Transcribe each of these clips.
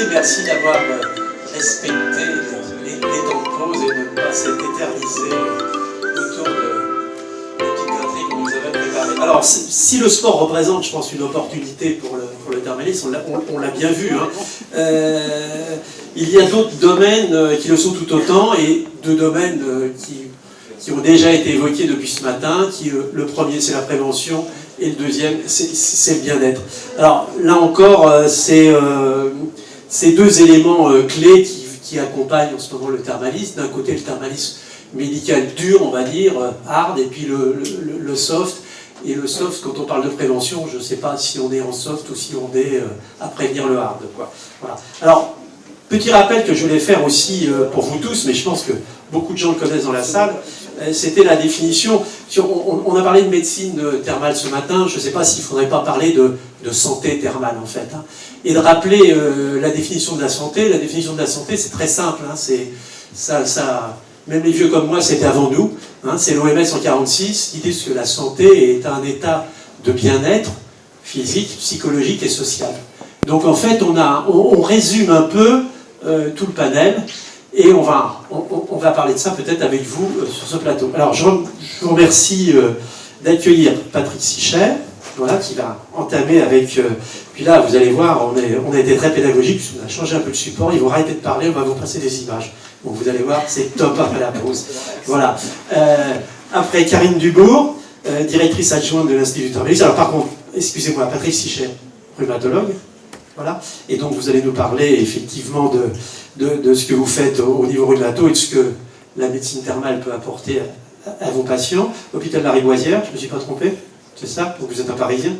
merci d'avoir respecté les temps de pause et de ne pas s'être éternisé autour des petites gâteries qu'on nous avait préparées. Alors, si le sport représente, je pense, une opportunité pour le thermalisme, on l'a bien vu, hein. Il y a d'autres domaines qui le sont tout autant, et deux domaines qui ont déjà été évoqués depuis ce matin. Le premier, c'est la prévention, et le deuxième, c'est le bien-être. Alors, là encore, c'est deux éléments clés qui accompagnent en ce moment le thermalisme. D'un côté, le thermalisme médical dur, on va dire, hard, et puis le soft. Et le soft, quand on parle de prévention, je ne sais pas si on est en soft ou si on est à prévenir le hard, quoi. Voilà. Alors, petit rappel que je voulais faire aussi pour vous tous, mais je pense que beaucoup de gens le connaissent dans la salle, c'était la définition. On a parlé de médecine thermale ce matin, je ne sais pas s'il ne faudrait pas parler de santé thermale en fait, hein, et de rappeler la définition de la santé. La définition de la santé, c'est très simple, hein, même les vieux comme moi, c'était avant nous, hein, c'est l'OMS en 1946 qui dit que la santé est un état de bien-être physique, psychologique et social. Donc en fait, on résume un peu tout le panel, et on va parler de ça peut-être avec vous sur ce plateau. Alors je vous remercie d'accueillir Patrick Sicher, voilà, qui va entamer avec... puis là, vous allez voir, on a été très pédagogique, puisqu'on a changé un peu de support, ils vont arrêter de parler, on va vous passer des images. Donc vous allez voir, c'est top après la pause. Voilà. Après, Karine Dubourg, directrice adjointe de l'Institut du thermalisme. Alors par contre, excusez-moi, Patrick Sicher, rhumatologue. Voilà. Et donc vous allez nous parler effectivement de ce que vous faites au niveau rhumato et de ce que la médecine thermale peut apporter à vos patients. Hôpital de la Rivoisière, je ne me suis pas trompé, c'est ça? Donc vous êtes un Parisien?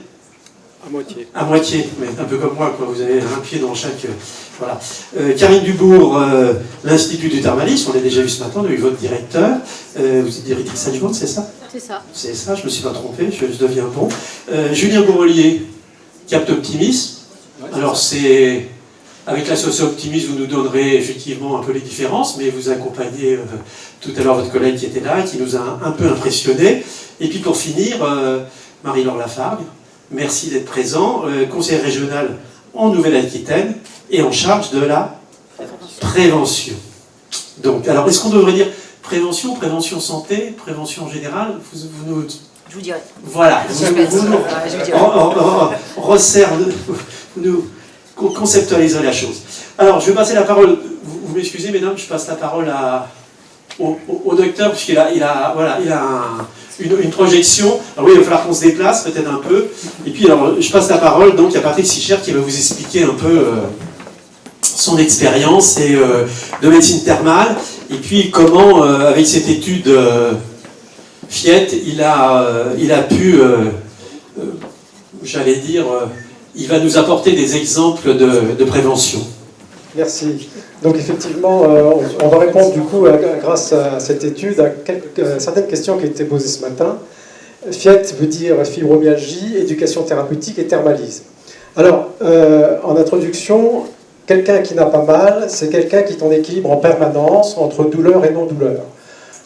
À moitié. À moitié, mais un peu comme moi, quoi. Vous avez un pied dans chaque... voilà. Karine Dubourg, l'Institut du thermalisme, on l'a déjà vu ce matin, on a eu votre directeur. Vous êtes directrice adjointe, c'est ça? C'est ça. C'est ça, je ne me suis pas trompé, je deviens bon. Julien Bourrelier, Capte Optimisme. Alors c'est... Avec la socio-optimisme, vous nous donnerez effectivement un peu les différences, mais vous accompagnez tout à l'heure votre collègue qui était là, qui nous a un peu impressionnés. Et puis pour finir, Marie-Laure Lafargue, merci d'être présent, conseillère régionale en Nouvelle-Aquitaine et en charge de la prévention. Donc, alors est-ce qu'on devrait dire prévention, prévention santé, prévention générale? Vous nous... Je vous dirai. Voilà, vous nous conceptualiserez la chose. Alors, je vais passer la parole, vous m'excusez mesdames, je passe la parole au docteur, puisqu'il a une projection. Alors oui, il va falloir qu'on se déplace peut-être un peu. Et puis, alors, je passe la parole donc à Patrick Sicher qui va vous expliquer un peu son expérience de médecine thermale, et puis comment, avec cette étude FIET, il a pu, j'allais dire, il va nous apporter des exemples de prévention. Merci. Donc effectivement, on va répondre du coup, grâce à cette étude, à certaines questions qui ont été posées ce matin. FIET veut dire fibromyalgie, éducation thérapeutique et thermalisme. Alors, en introduction, quelqu'un qui n'a pas mal, c'est quelqu'un qui est en équilibre en permanence entre douleur et non-douleur.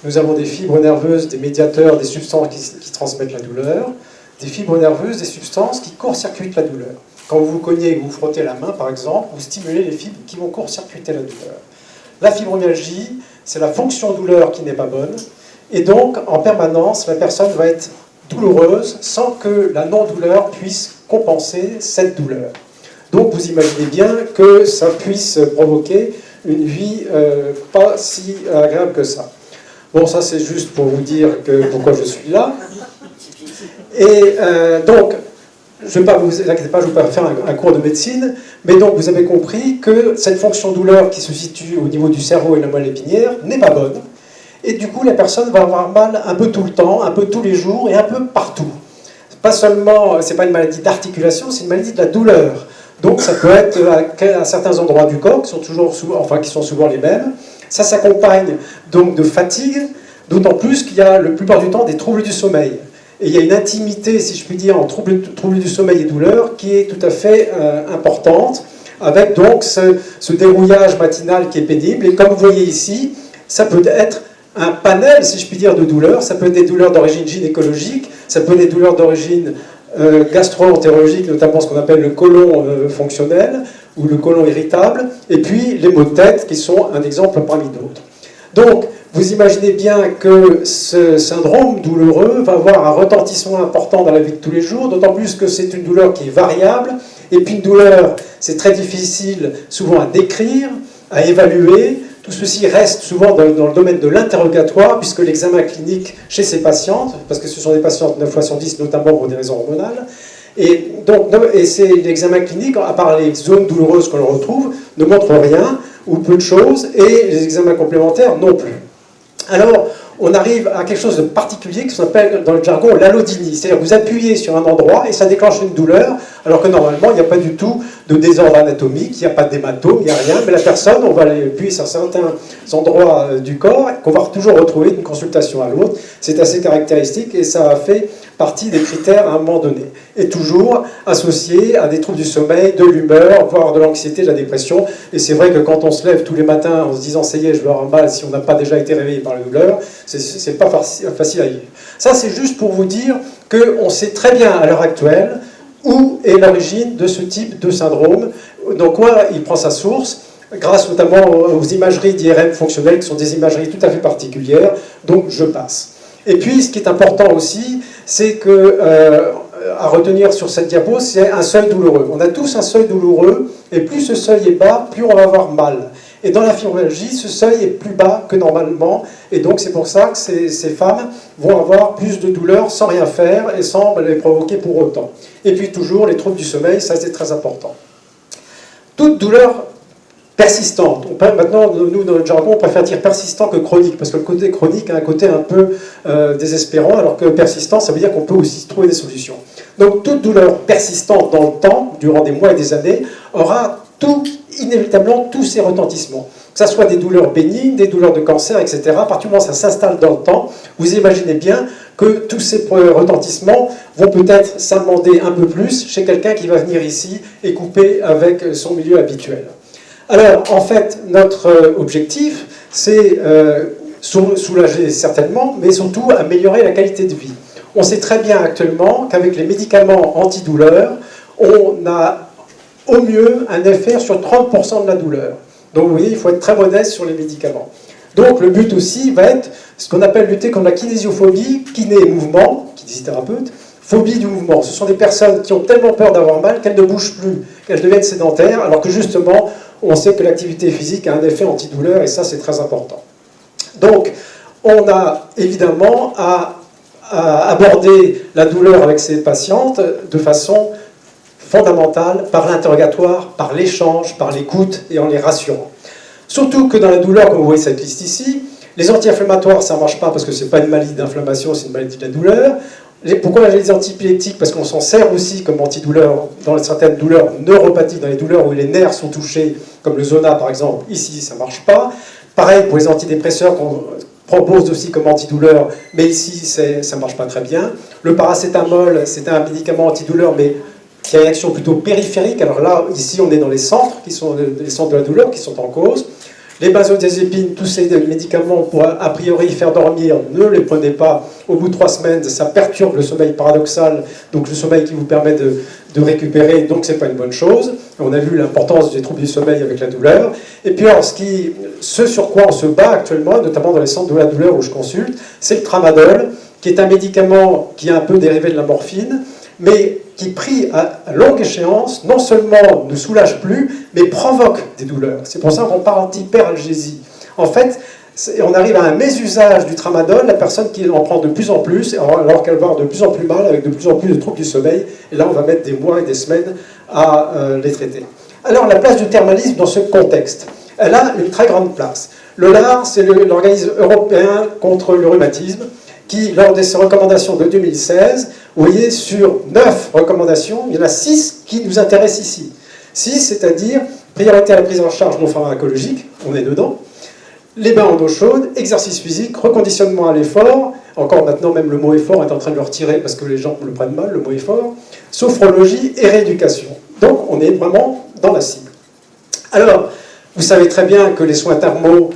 Nous avons des fibres nerveuses, des médiateurs, des substances qui transmettent la douleur, des fibres nerveuses, des substances qui court-circuitent la douleur. Quand vous vous cognez et que vous frottez la main, par exemple, vous stimulez les fibres qui vont court-circuiter la douleur. La fibromyalgie, c'est la fonction douleur qui n'est pas bonne, et donc, en permanence, la personne va être douloureuse sans que la non-douleur puisse compenser cette douleur. Donc, vous imaginez bien que ça puisse provoquer une vie pas si agréable que ça. Bon, ça c'est juste pour vous dire pourquoi je suis là. Et donc, je ne vais pas vous inquiétez pas, je ne vais pas faire un cours de médecine, mais donc vous avez compris que cette fonction douleur qui se situe au niveau du cerveau et de la moelle épinière n'est pas bonne. Et du coup, la personne va avoir mal un peu tout le temps, un peu tous les jours et un peu partout. Pas seulement, c'est pas une maladie d'articulation, c'est une maladie de la douleur. Donc ça peut être à certains endroits du corps qui sont souvent les mêmes. Ça s'accompagne donc de fatigue, d'autant plus qu'il y a la plupart du temps des troubles du sommeil. Et il y a une intimité, si je puis dire, entre troubles du sommeil et douleur qui est tout à fait importante, avec donc ce dérouillage matinal qui est pénible. Et comme vous voyez ici, ça peut être un panel, si je puis dire, de douleurs. Ça peut être des douleurs d'origine gynécologique, ça peut être des douleurs d'origine gastro-entérologiques, notamment ce qu'on appelle le côlon fonctionnel ou le côlon irritable, et puis les maux de tête qui sont un exemple parmi d'autres. Donc, vous imaginez bien que ce syndrome douloureux va avoir un retentissement important dans la vie de tous les jours, d'autant plus que c'est une douleur qui est variable, et puis une douleur, c'est très difficile souvent à décrire, à évaluer. Tout ceci reste souvent dans le domaine de l'interrogatoire, puisque l'examen clinique chez ces patientes, parce que ce sont des patientes 9 fois sur 10, notamment pour des raisons hormonales, et c'est l'examen clinique, à part les zones douloureuses que l'on retrouve, ne montre rien, ou peu de choses, et les examens complémentaires non plus. Alors, on arrive à quelque chose de particulier qui s'appelle dans le jargon l'allodynie. C'est-à-dire que vous appuyez sur un endroit et ça déclenche une douleur, alors que normalement, il n'y a pas du tout de désordre anatomique, il n'y a pas d'hématome, il n'y a rien, mais la personne, on va appuyer sur certains endroits du corps qu'on va toujours retrouver d'une consultation à l'autre. C'est assez caractéristique et ça a fait partie des critères à un moment donné. Et toujours associé à des troubles du sommeil, de l'humeur, voire de l'anxiété, de la dépression. Et c'est vrai que quand on se lève tous les matins en se disant « ça y est, je vais avoir mal », si on n'a pas déjà été réveillé par la douleur, c'est pas facile à vivre. Ça, c'est juste pour vous dire qu'on sait très bien à l'heure actuelle où est l'origine de ce type de syndrome. Donc, quoi, il prend sa source, grâce notamment aux imageries d'IRM fonctionnelles, qui sont des imageries tout à fait particulières, donc je passe. Et puis, ce qui est important aussi, c'est que, à retenir sur cette diapo, c'est un seuil douloureux. On a tous un seuil douloureux, et plus ce seuil est bas, plus on va avoir mal. Et dans la fibromyalgie, ce seuil est plus bas que normalement, et donc c'est pour ça que ces femmes vont avoir plus de douleurs sans rien faire et sans les provoquer pour autant. Et puis toujours, les troubles du sommeil, ça c'est très important. Toute douleur persistante. Maintenant, nous, dans notre jargon, on préfère dire persistant que chronique, parce que le côté chronique a un côté un peu désespérant, alors que persistant, ça veut dire qu'on peut aussi trouver des solutions. Donc, toute douleur persistante dans le temps, durant des mois et des années, aura inévitablement tous ces retentissements. Que ce soit des douleurs bénignes, des douleurs de cancer, etc. À partir du moment où ça s'installe dans le temps, vous imaginez bien que tous ces retentissements vont peut-être s'amender un peu plus chez quelqu'un qui va venir ici et couper avec son milieu habituel. Alors, en fait, notre objectif, c'est soulager certainement, mais surtout améliorer la qualité de vie. On sait très bien actuellement qu'avec les médicaments antidouleurs, on a au mieux un effet sur 30% de la douleur. Donc, vous voyez, il faut être très modeste sur les médicaments. Donc, le but aussi va être ce qu'on appelle lutter contre la kinésiophobie, kiné et mouvement, kinésithérapeute, phobie du mouvement. Ce sont des personnes qui ont tellement peur d'avoir mal qu'elles ne bougent plus, qu'elles deviennent sédentaires, alors que justement, on sait que l'activité physique a un effet antidouleur, et ça, c'est très important. Donc, on a évidemment à aborder la douleur avec ces patientes de façon fondamentale, par l'interrogatoire, par l'échange, par l'écoute, et en les rassurant. Surtout que dans la douleur, comme vous voyez cette liste ici, les anti-inflammatoires, ça ne marche pas parce que ce n'est pas une maladie d'inflammation, c'est une maladie de la douleur. Pourquoi les antipyrétiques? Parce qu'on s'en sert aussi comme antidouleur dans certaines douleurs neuropathiques, dans les douleurs où les nerfs sont touchés, comme le zona par exemple. Ici, ça ne marche pas. Pareil pour les antidépresseurs qu'on propose aussi comme antidouleur, mais ici, ça ne marche pas très bien. Le paracétamol, c'est un médicament antidouleur, mais qui a une action plutôt périphérique. Alors là, ici, on est dans les centres, qui sont les centres de la douleur, qui sont en cause. Les benzodiazépines, tous ces médicaments pour a priori faire dormir, ne les prenez pas. Au bout de 3 semaines, ça perturbe le sommeil paradoxal, donc le sommeil qui vous permet de récupérer, donc c'est pas une bonne chose. On a vu l'importance des troubles du sommeil avec la douleur. Et puis alors, ce sur quoi on se bat actuellement, notamment dans les centres de la douleur où je consulte, c'est le tramadol, qui est un médicament qui est un peu dérivé de la morphine, mais qui, pris à longue échéance, non seulement ne soulage plus, mais provoque des douleurs. C'est pour ça qu'on parle d'hyperalgésie. En fait, on arrive à un mésusage du tramadol, la personne qui en prend de plus en plus, alors qu'elle va avoir de plus en plus mal, avec de plus en plus de troubles du sommeil, et là on va mettre des mois et des semaines à les traiter. Alors la place du thermalisme dans ce contexte, elle a une très grande place. Le LAR, c'est l'organisme européen contre le rhumatisme, qui, lors de ses recommandations de 2016, vous voyez, sur 9 recommandations, il y en a 6 qui nous intéressent ici. 6, c'est-à-dire priorité à la prise en charge non pharmacologique, on est dedans, les bains en eau chaude, exercice physique, reconditionnement à l'effort, encore maintenant même le mot effort est en train de le retirer parce que les gens le prennent mal, le mot effort, sophrologie et rééducation. Donc on est vraiment dans la cible. Alors, vous savez très bien que les soins thermaux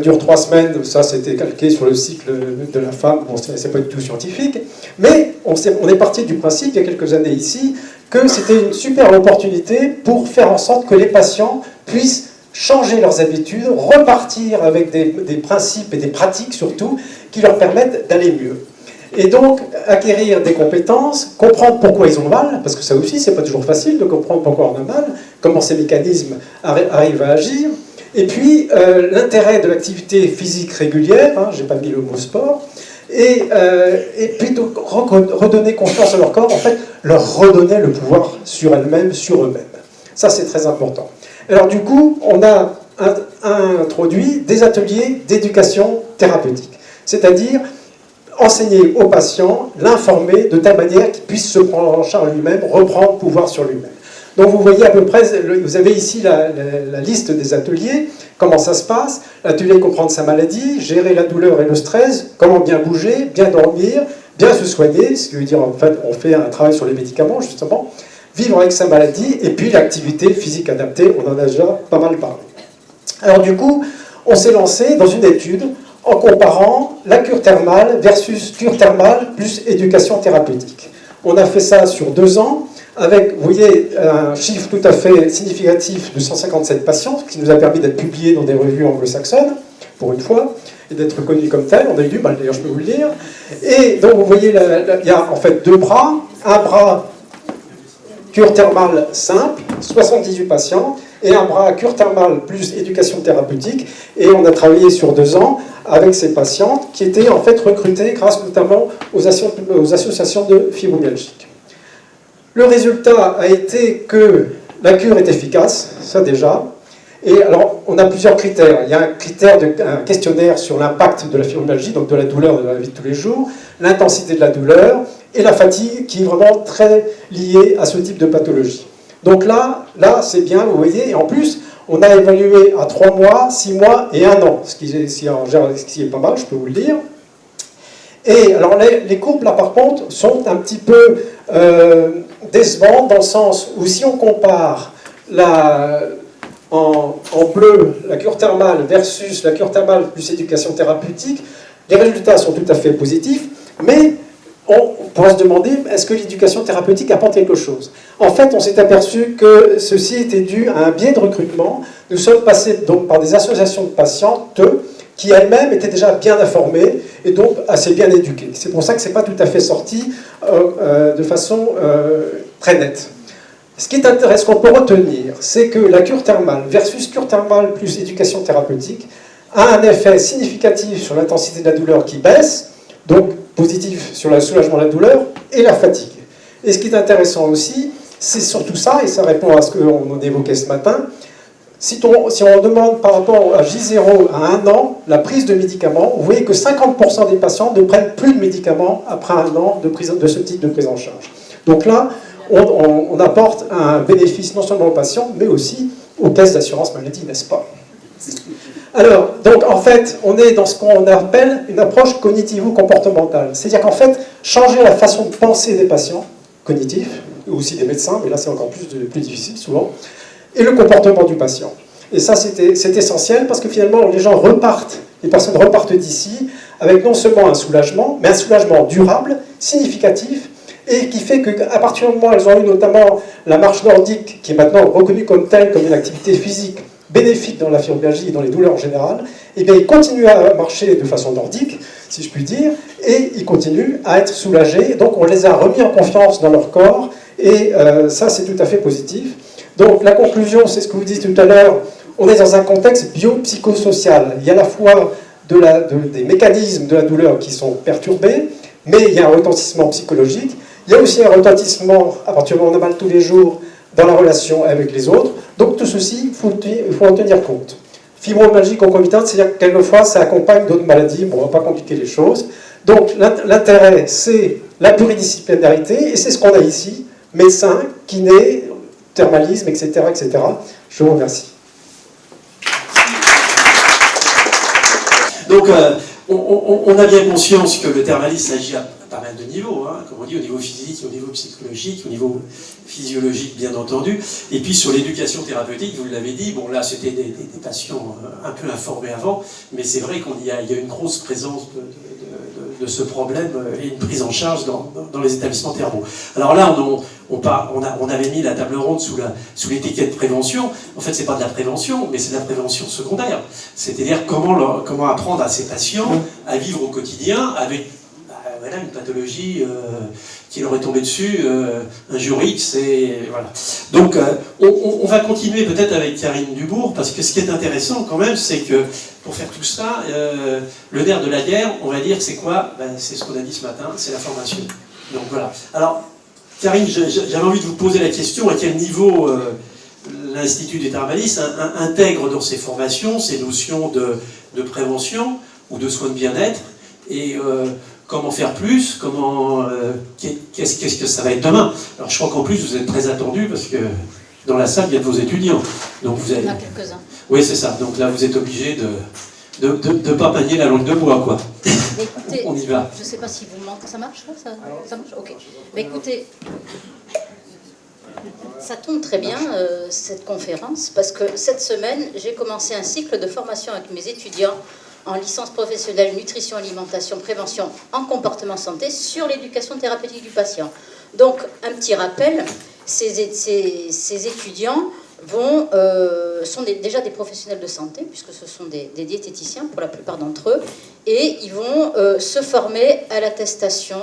dure 3 semaines, ça c'était calqué sur le cycle de la femme, bon, c'est pas du tout scientifique, mais on est parti du principe, il y a quelques années ici, que c'était une super opportunité pour faire en sorte que les patients puissent changer leurs habitudes, repartir avec des principes et des pratiques surtout, qui leur permettent d'aller mieux. Et donc, acquérir des compétences, comprendre pourquoi ils ont mal, parce que ça aussi, c'est pas toujours facile de comprendre pourquoi on a mal, comment ces mécanismes arrivent à agir, et puis l'intérêt de l'activité physique régulière, hein, j'ai pas mis le mot sport, et puis donc redonner confiance à leur corps, en fait, leur redonner le pouvoir sur elles-mêmes, sur eux-mêmes. Ça, c'est très important. Alors du coup, on a introduit des ateliers d'éducation thérapeutique, c'est-à-dire enseigner au patient, l'informer de telle manière qu'il puisse se prendre en charge lui-même, reprendre pouvoir sur lui-même. Donc vous voyez à peu près, vous avez ici la liste des ateliers, comment ça se passe. L'atelier comprendre sa maladie, gérer la douleur et le stress, comment bien bouger, bien dormir, bien se soigner, ce qui veut dire en fait on fait un travail sur les médicaments justement, vivre avec sa maladie, et puis l'activité physique adaptée, on en a déjà pas mal parlé. Alors du coup, on s'est lancé dans une étude en comparant la cure thermale versus cure thermale plus éducation thérapeutique. On a fait ça sur 2 ans, avec, vous voyez, un chiffre tout à fait significatif de 157 patients, ce qui nous a permis d'être publiés dans des revues anglo-saxonnes, pour une fois, et d'être connus comme tel. On a eu du mal, d'ailleurs, je peux vous le dire. Et donc, vous voyez, il y a en fait 2 bras. Un bras cure thermale simple, 78 patients, et un bras cure thermale plus éducation thérapeutique. Et on a travaillé sur 2 ans avec ces patientes qui étaient en fait recrutées grâce notamment aux associations de fibromyalgiques. Le résultat a été que la cure est efficace, ça déjà. Et alors, on a plusieurs critères. Il y a un questionnaire sur l'impact de la fibromyalgie, donc de la douleur de la vie de tous les jours, l'intensité de la douleur et la fatigue, qui est vraiment très liée à ce type de pathologie. Donc là c'est bien, vous voyez, et en plus, on a évalué à 3 mois, 6 mois et 1 an, ce qui est pas mal, je peux vous le dire. Et alors les courbes là par contre sont un petit peu décevantes dans le sens où si on compare en bleu la cure thermale versus la cure thermale plus éducation thérapeutique, les résultats sont tout à fait positifs, mais on pourrait se demander, est-ce que l'éducation thérapeutique apporte quelque chose? En fait, on s'est aperçu que ceci était dû à un biais de recrutement. Nous sommes passés donc par des associations de patientes qui elles-mêmes étaient déjà bien informées et donc assez bien éduquées. C'est pour ça que ce n'est pas tout à fait sorti de façon très nette. Ce qui est intéressant, qu'on peut retenir, c'est que la cure thermale versus cure thermale plus éducation thérapeutique a un effet significatif sur l'intensité de la douleur qui baisse, donc positif sur le soulagement de la douleur et la fatigue. Et ce qui est intéressant aussi, c'est surtout ça, et ça répond à ce qu'on évoquait ce matin, si on demande par rapport à J0 à 1 an, la prise de médicaments, vous voyez que 50% des patients ne prennent plus de médicaments après 1 an de ce type de prise en charge. Donc là, on apporte un bénéfice non seulement aux patients, mais aussi aux caisses d'assurance maladie, n'est-ce pas? Alors, donc en fait, on est dans ce qu'on appelle une approche cognitivo-comportementale. C'est-à-dire qu'en fait, changer la façon de penser des patients cognitifs, ou aussi des médecins, mais là c'est encore plus difficile souvent, et le comportement du patient. Et ça, c'est essentiel parce que finalement, les personnes repartent d'ici avec non seulement un soulagement, mais un soulagement durable, significatif, et qui fait qu'à partir du moment où elles ont eu notamment la marche nordique, qui est maintenant reconnue comme telle, comme une activité physique bénéfique dans la fibromyalgie et dans les douleurs en général, et bien ils continuent à marcher de façon nordique, si je puis dire, et ils continuent à être soulagés. Donc on les a remis en confiance dans leur corps, et ça c'est tout à fait positif. Donc la conclusion, c'est ce que vous dites tout à l'heure, on est dans un contexte biopsychosocial. Il y a à la fois des mécanismes de la douleur qui sont perturbés, mais il y a un retentissement psychologique. Il y a aussi un retentissement, à partir du moment où on a mal tous les jours, dans la relation avec les autres. Donc tout ceci, il faut en tenir compte. Fibromyalgie concomitante, c'est-à-dire que quelquefois ça accompagne d'autres maladies, bon, on ne va pas compliquer les choses. Donc l'intérêt, c'est la pluridisciplinarité, et c'est ce qu'on a ici, médecins, kinés, thermalisme, etc., etc. Je vous remercie. Donc on a bien conscience que le thermalisme agit pas mal de niveaux, hein, comme on dit, au niveau physique, au niveau psychologique, au niveau physiologique, bien entendu. Et puis sur l'éducation thérapeutique, vous l'avez dit, bon là c'était des patients un peu informés avant, mais c'est vrai qu'il y a une grosse présence de ce problème et une prise en charge dans les établissements thermaux. Alors là, on avait mis la table ronde sous l'étiquette prévention. En fait, c'est pas de la prévention, mais c'est de la prévention secondaire. C'est-à-dire comment apprendre à ces patients à vivre au quotidien avec voilà, une pathologie qui leur est tombée dessus un jour X. Et voilà. Donc, on va continuer peut-être avec Karine Dubourg, parce que ce qui est intéressant quand même, c'est que pour faire tout ça, le nerf de la guerre, on va dire, c'est quoi? C'est ce qu'on a dit ce matin, c'est la formation. Donc voilà. Alors, Karine, j'avais envie de vous poser la question, à quel niveau l'Institut du thermalisme intègre dans ses formations ces notions de prévention ou de soins de bien-être, et comment faire plus, qu'est-ce que ça va être demain. Alors je crois qu'en plus vous êtes très attendus, parce que dans la salle il y a de vos étudiants. Donc vous avez... Il y en a quelques-uns. Oui, c'est ça. Donc là vous êtes obligés de pas manier la langue de bois, quoi. Mais écoutez, on y va. Je ne sais pas si vous manquez. Ça marche là, ça marche. Ok. Mais écoutez, ça tombe très bien cette conférence, parce que cette semaine j'ai commencé un cycle de formation avec mes étudiants en licence professionnelle nutrition, alimentation, prévention en comportement santé sur l'éducation thérapeutique du patient. Donc, un petit rappel, ces étudiants sont déjà des professionnels de santé, puisque ce sont des diététiciens pour la plupart d'entre eux, et ils vont se former à l'attestation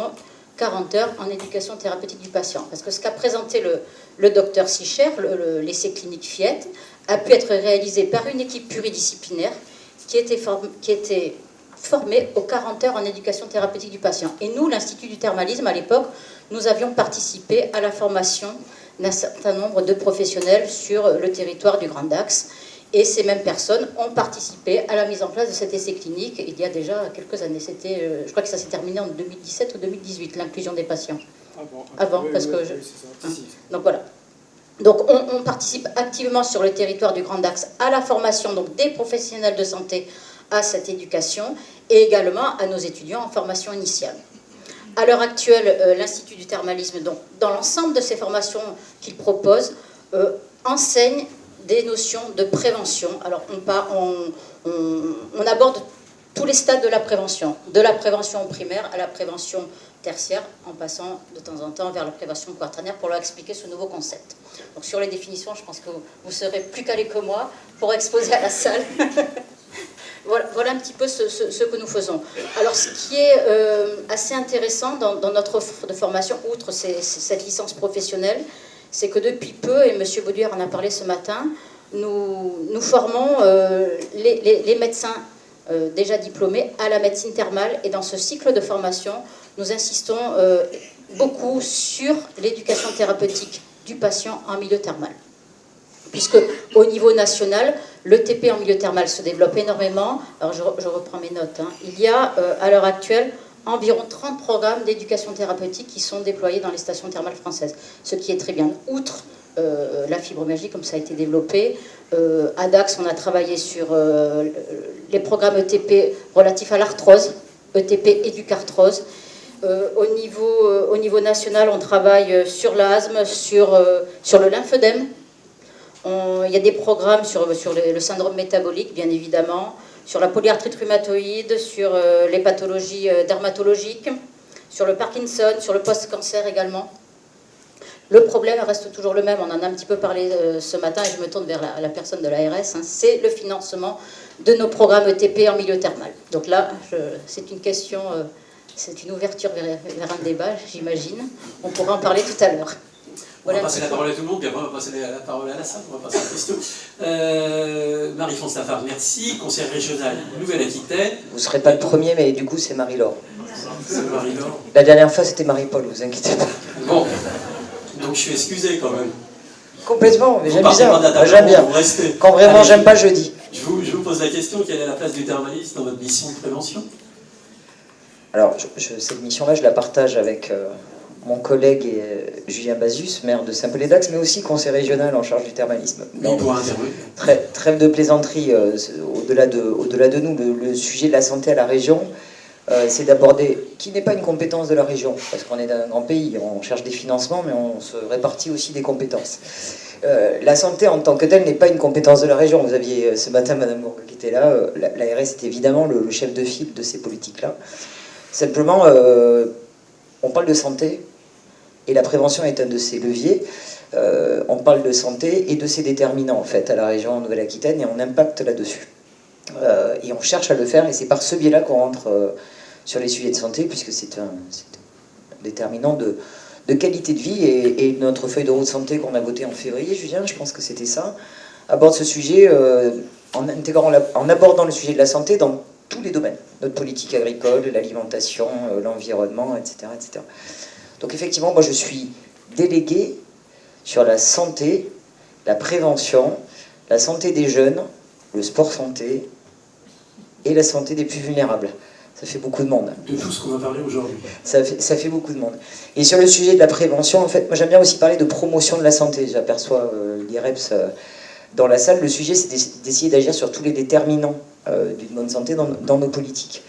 40 heures en éducation thérapeutique du patient. Parce que ce qu'a présenté le docteur Sicher, l'essai clinique FIET, a pu être réalisé par une équipe pluridisciplinaire qui était formée aux 40 heures en éducation thérapeutique du patient. Et nous, l'Institut du thermalisme, à l'époque, nous avions participé à la formation d'un certain nombre de professionnels sur le territoire du Grand Axe. Et ces mêmes personnes ont participé à la mise en place de cet essai clinique il y a déjà quelques années. Je crois que ça s'est terminé en 2017 ou 2018, l'inclusion des patients. Avant, oui, parce que... Donc voilà. Donc on participe activement sur le territoire du Grand Axe à la formation donc, des professionnels de santé à cette éducation, et également à nos étudiants en formation initiale. À l'heure actuelle, l'Institut du thermalisme, donc, dans l'ensemble de ces formations qu'il propose, enseigne des notions de prévention. Alors on aborde tous les stades de la prévention primaire à la prévention tertiaire, en passant de temps en temps vers la prévention quaternaire pour leur expliquer ce nouveau concept. Donc sur les définitions, je pense que vous serez plus calé que moi pour exposer à la salle. Voilà un petit peu ce que nous faisons. Alors ce qui est assez intéressant dans notre offre de formation, outre cette licence professionnelle, c'est que depuis peu, et M. Bauduère en a parlé ce matin, nous formons les médecins déjà diplômés à la médecine thermale, et dans ce cycle de formation, nous insistons beaucoup sur l'éducation thérapeutique du patient en milieu thermal. Puisque au niveau national, le TP en milieu thermal se développe énormément. Alors je reprends mes notes. Il y a à l'heure actuelle environ 30 programmes d'éducation thérapeutique qui sont déployés dans les stations thermales françaises, ce qui est très bien. Outre la fibromyalgie, comme ça a été développé, à Dax, on a travaillé sur les programmes ETP relatifs à l'arthrose, ETP éducarthrose. Au niveau national, on travaille sur l'asthme, sur le lymphœdème. Il y a des programmes sur le syndrome métabolique, bien évidemment, sur la polyarthrite rhumatoïde, sur les pathologies dermatologiques, sur le Parkinson, sur le post-cancer également. Le problème reste toujours le même, on en a un petit peu parlé ce matin, et je me tourne vers la personne de l'ARS, c'est le financement de nos programmes ETP en milieu thermal. Donc là, c'est une question, c'est une ouverture vers un débat, j'imagine. On pourra en parler tout à l'heure. On va passer la parole à tout le monde, puis après on va passer la parole à la salle, on va passer à la question. Marie-France Lafare, merci. Conseil régional Nouvelle-Aquitaine. Vous ne serez pas le premier, mais du coup c'est Marie-Laure. C'est Marie-Laure. La dernière fois c'était Marie-Paul, vous inquiétez pas. Bon, donc je suis excusé quand même. Complètement, mais vous j'aime bien. Moi, j'aime bien. Quand vraiment allez, j'aime pas, je dis. Je vous pose la question, quelle est la place du thermalisme dans votre mission de prévention? Alors, cette mission-là, je la partage avec mon collègue Julien Bazus, maire de Saint-Paul-et-Dax, mais aussi conseiller régional en charge du thermalisme. Oui, pour intervenir. Trêve de plaisanterie, au-delà de nous, le sujet de la santé à la région, c'est d'aborder, qui n'est pas une compétence de la région, parce qu'on est dans un grand pays, on cherche des financements, mais on se répartit aussi des compétences. La santé en tant que telle n'est pas une compétence de la région. Vous aviez ce matin Madame Bourg qui était là, l'ARS est évidemment le chef de file de ces politiques-là. Simplement, on parle de santé, et la prévention est un de ces leviers. On parle de santé et de ses déterminants, en fait, à la région Nouvelle-Aquitaine, et on impacte là-dessus. Et on cherche à le faire, et c'est par ce biais-là qu'on rentre sur les sujets de santé, puisque c'est un déterminant de qualité de vie, et notre feuille de route santé qu'on a votée en février, Julien, je pense que c'était ça, aborde ce sujet en abordant le sujet de la santé dans tous les domaines, notre politique agricole, l'alimentation, l'environnement, etc., etc. Donc effectivement, moi je suis délégué sur la santé, la prévention, la santé des jeunes, le sport santé et la santé des plus vulnérables. Ça fait beaucoup de monde. De tout ce qu'on va parler aujourd'hui. Ça fait beaucoup de monde. Et sur le sujet de la prévention, en fait, moi j'aime bien aussi parler de promotion de la santé. J'aperçois l'IREPS dans la salle. Le sujet, c'est d'essayer d'agir sur tous les déterminants d'une bonne santé dans nos politiques.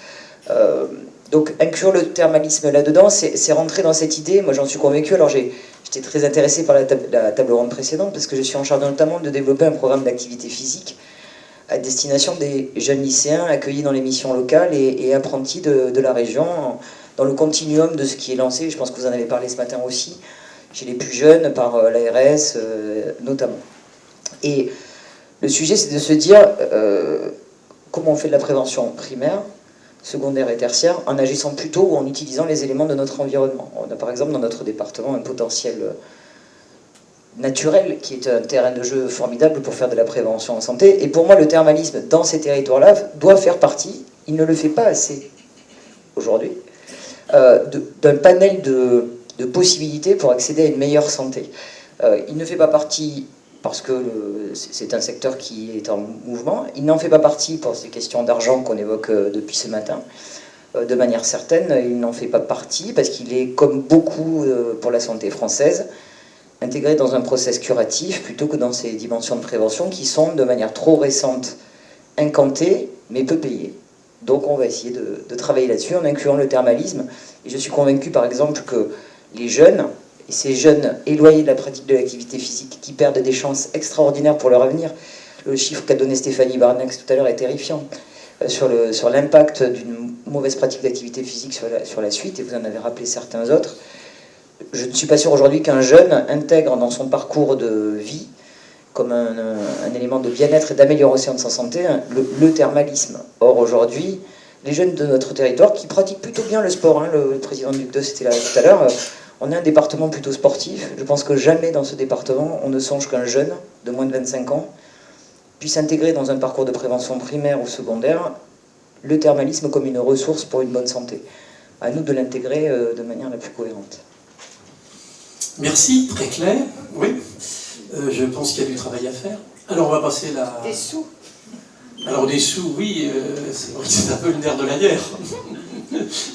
Donc inclure le thermalisme là-dedans, c'est rentrer dans cette idée. Moi j'en suis convaincu. Alors j'étais très intéressé par la table ronde précédente, parce que je suis en charge notamment de développer un programme d'activité physique à destination des jeunes lycéens accueillis dans les missions locales et apprentis de la région, dans le continuum de ce qui est lancé, je pense que vous en avez parlé ce matin aussi, chez les plus jeunes, par l'ARS notamment. Et le sujet, c'est de se dire comment on fait de la prévention primaire, secondaire et tertiaire, en agissant plutôt ou en utilisant les éléments de notre environnement. On a par exemple dans notre département un potentiel naturel, qui est un terrain de jeu formidable pour faire de la prévention en santé. Et pour moi, le thermalisme dans ces territoires-là doit faire partie, il ne le fait pas assez aujourd'hui, d'un panel de possibilités pour accéder à une meilleure santé. Il ne fait pas partie parce que c'est un secteur qui est en mouvement, il n'en fait pas partie pour ces questions d'argent qu'on évoque depuis ce matin. De manière certaine, il n'en fait pas partie parce qu'il est, comme beaucoup pour la santé française, intégré dans un process curatif plutôt que dans ces dimensions de prévention qui sont de manière trop récente incantées mais peu payées. Donc on va essayer de travailler là-dessus en incluant le thermalisme. Et je suis convaincu par exemple que les jeunes, et ces jeunes éloignés de la pratique de l'activité physique qui perdent des chances extraordinaires pour leur avenir, le chiffre qu'a donné Stéphanie Barnex tout à l'heure est terrifiant sur l'impact d'une mauvaise pratique d'activité physique sur la suite, et vous en avez rappelé certains autres. Je ne suis pas sûr aujourd'hui qu'un jeune intègre dans son parcours de vie, comme un élément de bien-être et d'amélioration de sa santé, le thermalisme. Or aujourd'hui, les jeunes de notre territoire, qui pratiquent plutôt bien le sport, hein, le président Duc de était là tout à l'heure, on est un département plutôt sportif. Je pense que jamais dans ce département, on ne songe qu'un jeune de moins de 25 ans puisse intégrer dans un parcours de prévention primaire ou secondaire le thermalisme comme une ressource pour une bonne santé. À nous de l'intégrer de manière la plus cohérente. Merci, très clair. Oui, je pense qu'il y a du travail à faire. Alors on va passer la... Des sous. Alors des sous, oui, c'est vrai que c'est un peu le nerf de la guerre.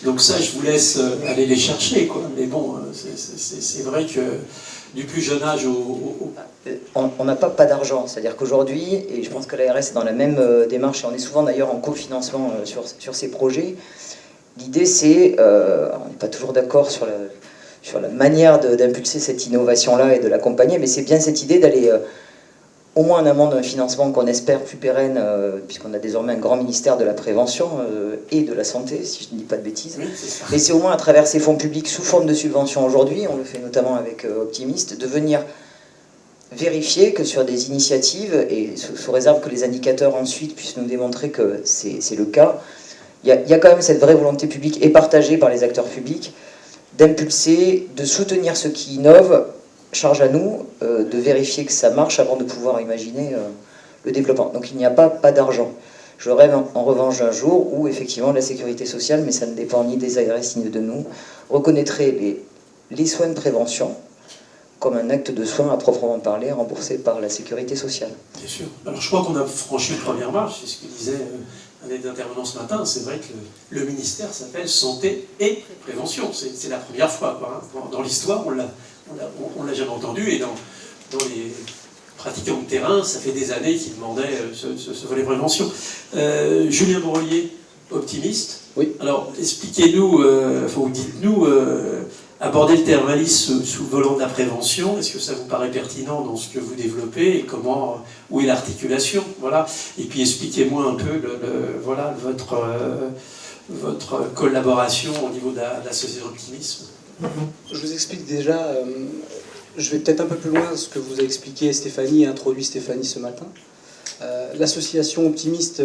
Donc ça, je vous laisse aller les chercher, quoi. Mais bon, c'est vrai que du plus jeune âge On n'a pas d'argent, c'est-à-dire qu'aujourd'hui, et je pense que l'ARS est dans la même démarche, et on est souvent d'ailleurs en cofinancement sur ces projets, l'idée c'est, on n'est pas toujours d'accord sur la manière d'impulser cette innovation-là et de l'accompagner, mais c'est bien cette idée d'aller au moins en amont d'un financement qu'on espère plus pérenne, puisqu'on a désormais un grand ministère de la prévention et de la santé, si je ne dis pas de bêtises. oui, c'est ça. Mais c'est au moins à travers ces fonds publics sous forme de subventions aujourd'hui, on le fait notamment avec Optimiste, de venir vérifier que sur des initiatives, et sous réserve que les indicateurs ensuite puissent nous démontrer que c'est le cas, il y a quand même cette vraie volonté publique et partagée par les acteurs publics d'impulser, de soutenir ceux qui innovent. Charge à nous de vérifier que ça marche avant de pouvoir imaginer le développement. Donc il n'y a pas d'argent. Je rêve en revanche d'un jour où effectivement la sécurité sociale, mais ça ne dépend ni des ARS ni de nous, reconnaîtrait les soins de prévention comme un acte de soin à proprement parler, remboursé par la sécurité sociale. Bien sûr. Alors je crois qu'on a franchi une première marche, c'est ce que disait un des intervenants ce matin. C'est vrai que le ministère s'appelle Santé et Prévention. C'est la première fois, quoi, hein. Dans l'histoire, on l'a jamais entendu, et dans les pratiquants de terrain, ça fait des années qu'ils demandaient ce volet prévention. Julien Bourrelier, optimiste. Oui. Alors, expliquez-nous, ou dites-nous, aborder le thermalisme sous le volant de la prévention. Est-ce que ça vous paraît pertinent dans ce que vous développez et comment, où est l'articulation, voilà. Et puis expliquez-moi un peu, voilà, votre collaboration au niveau de la société d'optimisme. Je vous explique déjà, je vais peut-être un peu plus loin ce que vous a expliqué Stéphanie et introduit Stéphanie ce matin. L'association Optimiste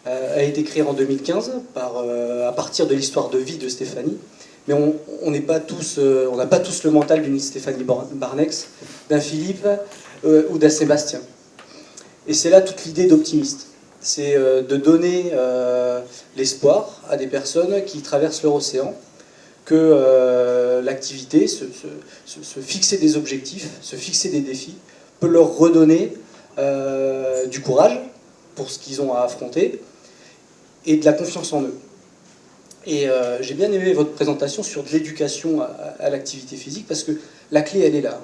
a été créée en 2015 à partir de l'histoire de vie de Stéphanie. Mais on n'a pas tous le mental d'une Stéphanie Barnex, d'un Philippe ou d'un Sébastien. Et c'est là toute l'idée d'Optimiste. C'est de donner l'espoir à des personnes qui traversent leur océan, que l'activité, se fixer des objectifs, se fixer des défis, peut leur redonner du courage pour ce qu'ils ont à affronter et de la confiance en eux. Et j'ai bien aimé votre présentation sur de l'éducation à l'activité physique, parce que la clé, elle est là.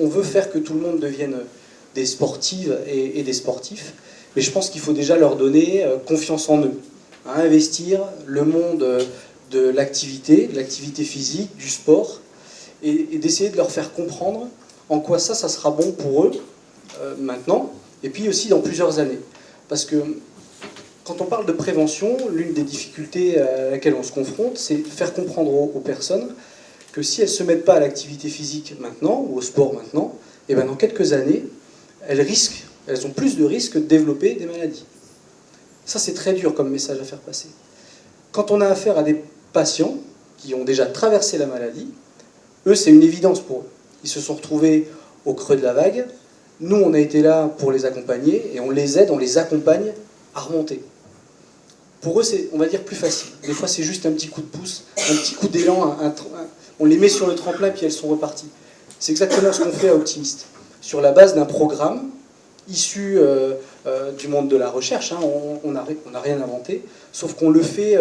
On veut faire que tout le monde devienne des sportives et des sportifs, mais je pense qu'il faut déjà leur donner confiance en eux, à investir le monde de l'activité physique, du sport, et d'essayer de leur faire comprendre en quoi ça sera bon pour eux maintenant, et puis aussi dans plusieurs années. Parce que quand on parle de prévention, l'une des difficultés à laquelle on se confronte, c'est de faire comprendre aux personnes que si elles ne se mettent pas à l'activité physique maintenant, ou au sport maintenant, et bien dans quelques années, elles ont plus de risques de développer des maladies. Ça, c'est très dur comme message à faire passer. Quand on a affaire à des patients qui ont déjà traversé la maladie, eux, c'est une évidence pour eux. Ils se sont retrouvés au creux de la vague. Nous, on a été là pour les accompagner, et on les aide, on les accompagne à remonter. Pour eux, c'est, on va dire, plus facile. Des fois, c'est juste un petit coup de pouce, un petit coup d'élan, on les met sur le tremplin, puis elles sont reparties. C'est exactement ce qu'on fait à Optimiste. Sur la base d'un programme issu du monde de la recherche, hein, on n'a rien inventé, sauf qu'on le fait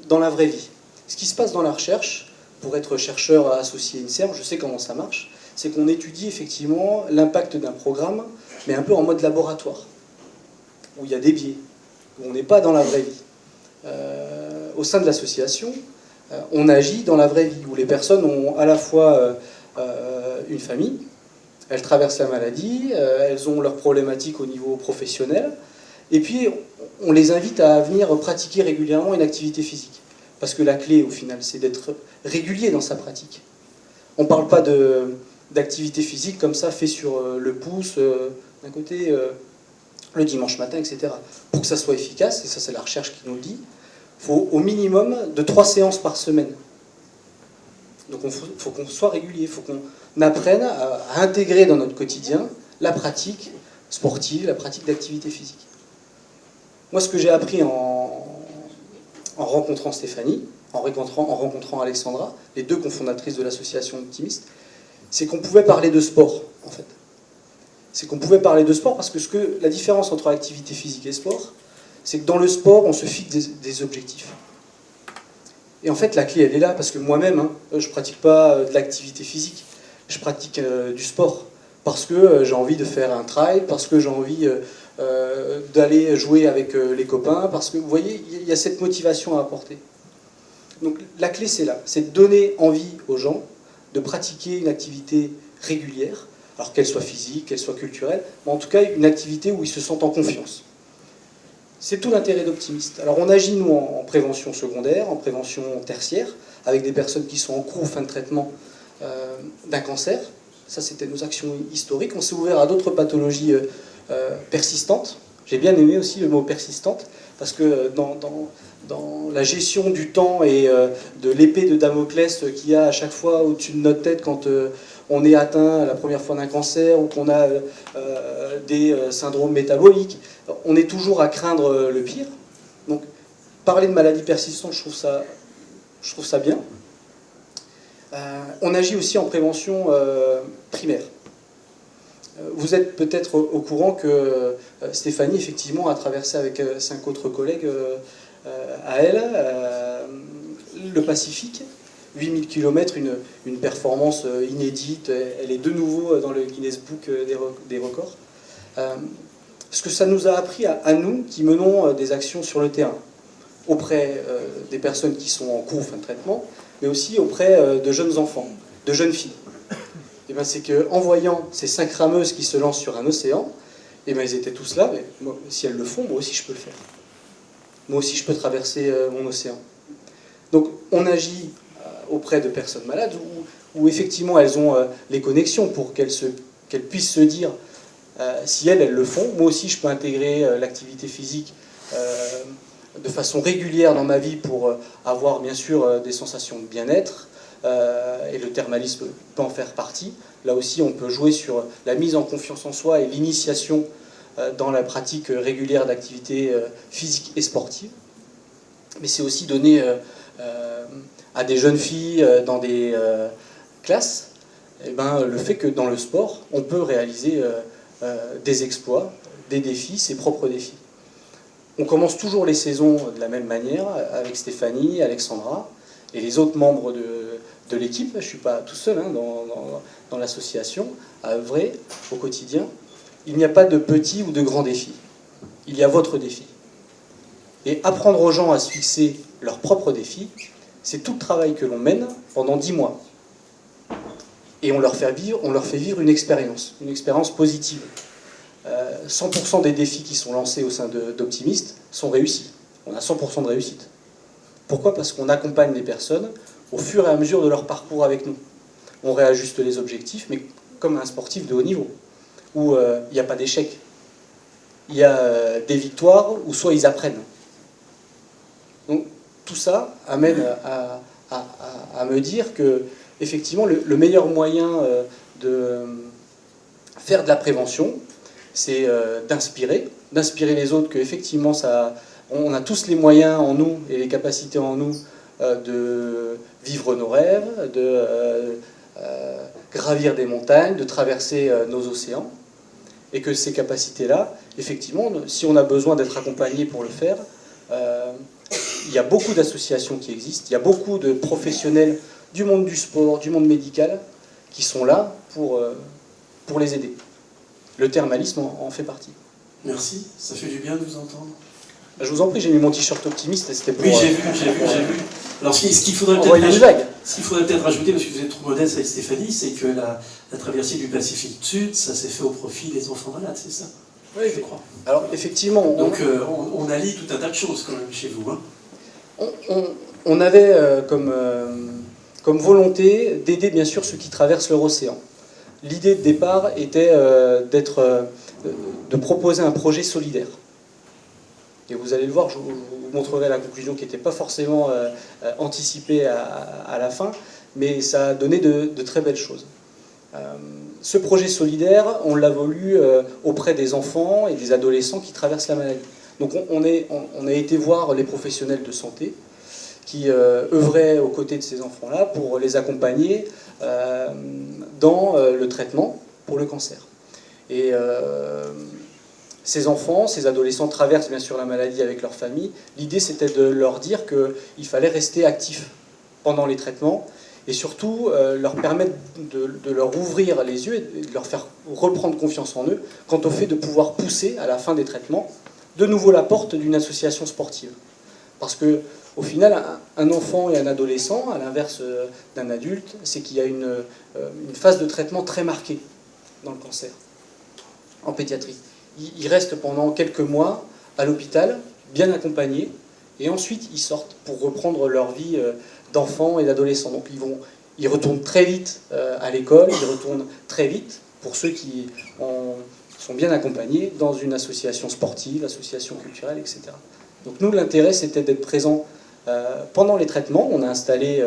dans la vraie vie. Ce qui se passe dans la recherche, pour être chercheur associé à INSERM, je sais comment ça marche, c'est qu'on étudie effectivement l'impact d'un programme, mais un peu en mode laboratoire, où il y a des biais, où on n'est pas dans la vraie vie. Au sein de l'association, on agit dans la vraie vie, où les personnes ont à la fois une famille, elles traversent la maladie, elles ont leurs problématiques au niveau professionnel, et puis on les invite à venir pratiquer régulièrement une activité physique. Parce que la clé, au final, c'est d'être régulier dans sa pratique. On ne parle pas d'activité physique comme ça, fait sur le pouce, d'un côté, le dimanche matin, etc. Pour que ça soit efficace, et ça c'est la recherche qui nous le dit, il faut au minimum de 3 séances par semaine. Donc il faut qu'on soit régulier, il faut qu'on apprenne à intégrer dans notre quotidien la pratique sportive, la pratique d'activité physique. Moi, ce que j'ai appris en rencontrant Stéphanie, en rencontrant Alexandra, les deux cofondatrices de l'association Optimiste, c'est qu'on pouvait parler de sport, en fait. C'est qu'on pouvait parler de sport parce que la différence entre l'activité physique et le sport, c'est que dans le sport, on se fixe des objectifs. Et en fait, la clé, elle est là, parce que moi-même, je ne pratique pas de l'activité physique, je pratique du sport. Parce que j'ai envie de faire un trail, parce que j'ai envie d'aller jouer avec les copains, parce que, vous voyez, il y a cette motivation à apporter. Donc la clé, c'est là, c'est de donner envie aux gens de pratiquer une activité régulière, alors qu'elle soit physique, qu'elle soit culturelle, mais en tout cas une activité où ils se sentent en confiance. C'est tout l'intérêt d'Optimiste. Alors on agit, nous, en prévention secondaire, en prévention tertiaire, avec des personnes qui sont en cours ou fin de traitement d'un cancer. Ça, c'était nos actions historiques. On s'est ouvert à d'autres pathologies persistantes. J'ai bien aimé aussi le mot persistante, parce que dans la gestion du temps et de l'épée de Damoclès qu'il y a à chaque fois au-dessus de notre tête quand on est atteint la première fois d'un cancer ou qu'on a des syndromes métaboliques, on est toujours à craindre le pire. Donc, parler de maladies persistantes, je trouve ça bien. On agit aussi en prévention primaire. Vous êtes peut-être au courant que Stéphanie, effectivement, a traversé avec 5 autres collègues à elle le Pacifique, 8000 km, une performance inédite. Elle est de nouveau dans le Guinness Book des records. Ce que ça nous a appris à nous qui menons des actions sur le terrain. auprès des personnes qui sont en cours, fin de traitement, mais aussi auprès de jeunes enfants, de jeunes filles. Et ben, c'est qu'en voyant ces 5 rameuses qui se lancent sur un océan, et ben, ils étaient tous là, mais moi, si elles le font, moi aussi je peux le faire. Moi aussi je peux traverser mon océan. Donc on agit auprès de personnes malades où effectivement elles ont les connexions pour qu'elles puissent se dire, si elles le font, moi aussi je peux intégrer l'activité physique de façon régulière dans ma vie pour avoir bien sûr des sensations de bien-être, et le thermalisme peut en faire partie. Là aussi on peut jouer sur la mise en confiance en soi et l'initiation dans la pratique régulière d'activités physiques et sportives. Mais c'est aussi donner à des jeunes filles dans des classes eh ben, le fait que dans le sport on peut réaliser des exploits, des défis, ses propres défis. On commence toujours les saisons de la même manière, avec Stéphanie, Alexandra et les autres membres de l'équipe. Je ne suis pas tout seul hein, dans l'association, à œuvrer au quotidien. Il n'y a pas de petits ou de grands défis. Il y a votre défi. Et apprendre aux gens à se fixer leurs propres défis, c'est tout le travail que l'on mène pendant 10 mois. Et on leur fait vivre une expérience positive. 100% des défis qui sont lancés au sein d'Optimist sont réussis. On a 100% de réussite. Pourquoi ? Parce qu'on accompagne les personnes au fur et à mesure de leur parcours avec nous. On réajuste les objectifs, mais comme un sportif de haut niveau, où il n'y a pas d'échec. Il y a des victoires où soit ils apprennent. Donc tout ça amène à me dire que effectivement le meilleur moyen de faire de la prévention, c'est d'inspirer les autres, qu'effectivement on a tous les moyens en nous et les capacités en nous de vivre nos rêves, de gravir des montagnes, de traverser nos océans, et que ces capacités-là, effectivement, si on a besoin d'être accompagné pour le faire, il y a beaucoup d'associations qui existent, il y a beaucoup de professionnels du monde du sport, du monde médical, qui sont là pour les aider. Le thermalisme en fait partie. Merci, ça fait du bien de vous entendre. Je vous en prie, j'ai mis mon t-shirt optimiste, c'était pour... Oui, j'ai vu. Alors ce qu'il faudrait peut-être rajouter, parce que vous êtes trop modeste avec Stéphanie, c'est que la traversée du Pacifique Sud, ça s'est fait au profit des enfants malades, c'est ça? Oui, je crois. Alors effectivement... Donc on allie tout un tas de choses quand même chez vous. Hein. On avait comme volonté d'aider bien sûr ceux qui traversent leur océan. L'idée de départ était de proposer un projet solidaire. Et vous allez le voir, je vous montrerai la conclusion qui n'était pas forcément anticipée à la fin, mais ça a donné de très belles choses. Ce projet solidaire, on l'a voulu auprès des enfants et des adolescents qui traversent la maladie. Donc on a été voir les professionnels de santé qui œuvraient aux côtés de ces enfants-là pour les accompagner dans le traitement pour le cancer. Et ces enfants, ces adolescents traversent bien sûr la maladie avec leur famille. L'idée, c'était de leur dire qu'il fallait rester actifs pendant les traitements et surtout leur permettre de leur ouvrir les yeux et de leur faire reprendre confiance en eux quant au fait de pouvoir pousser à la fin des traitements de nouveau la porte d'une association sportive. Parce que au final, un enfant et un adolescent, à l'inverse d'un adulte, c'est qu'il y a une phase de traitement très marquée dans le cancer, en pédiatrie. Ils restent pendant quelques mois à l'hôpital, bien accompagnés, et ensuite ils sortent pour reprendre leur vie d'enfants et d'adolescents. Donc ils retournent très vite à l'école, ils retournent très vite, pour ceux qui sont bien accompagnés, dans une association sportive, association culturelle, etc. Donc nous, l'intérêt, c'était d'être présents pendant les traitements. On a installé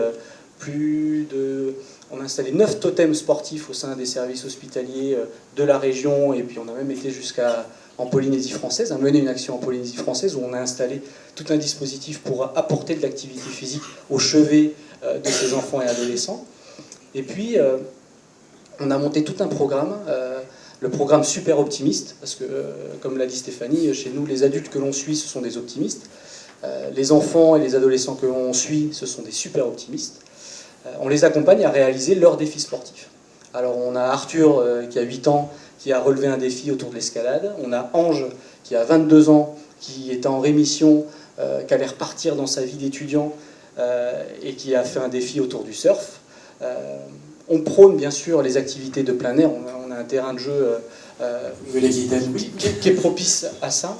9 totems sportifs au sein des services hospitaliers de la région, et puis on a même été en Polynésie française, a mené une action en Polynésie française où on a installé tout un dispositif pour apporter de l'activité physique au chevet de ces enfants et adolescents. Et puis on a monté tout un programme, le programme Super Optimiste, parce que comme l'a dit Stéphanie, chez nous les adultes que l'on suit ce sont des optimistes, les enfants et les adolescents que l'on suit ce sont des super optimistes. On les accompagne à réaliser leurs défis sportifs. Alors on a Arthur qui a 8 ans qui a relevé un défi autour de l'escalade, on a Ange qui a 22 ans qui est en rémission qui allait repartir dans sa vie d'étudiant et qui a fait un défi autour du surf. On prône bien sûr les activités de plein air, on a un terrain de jeu qui est propice à ça.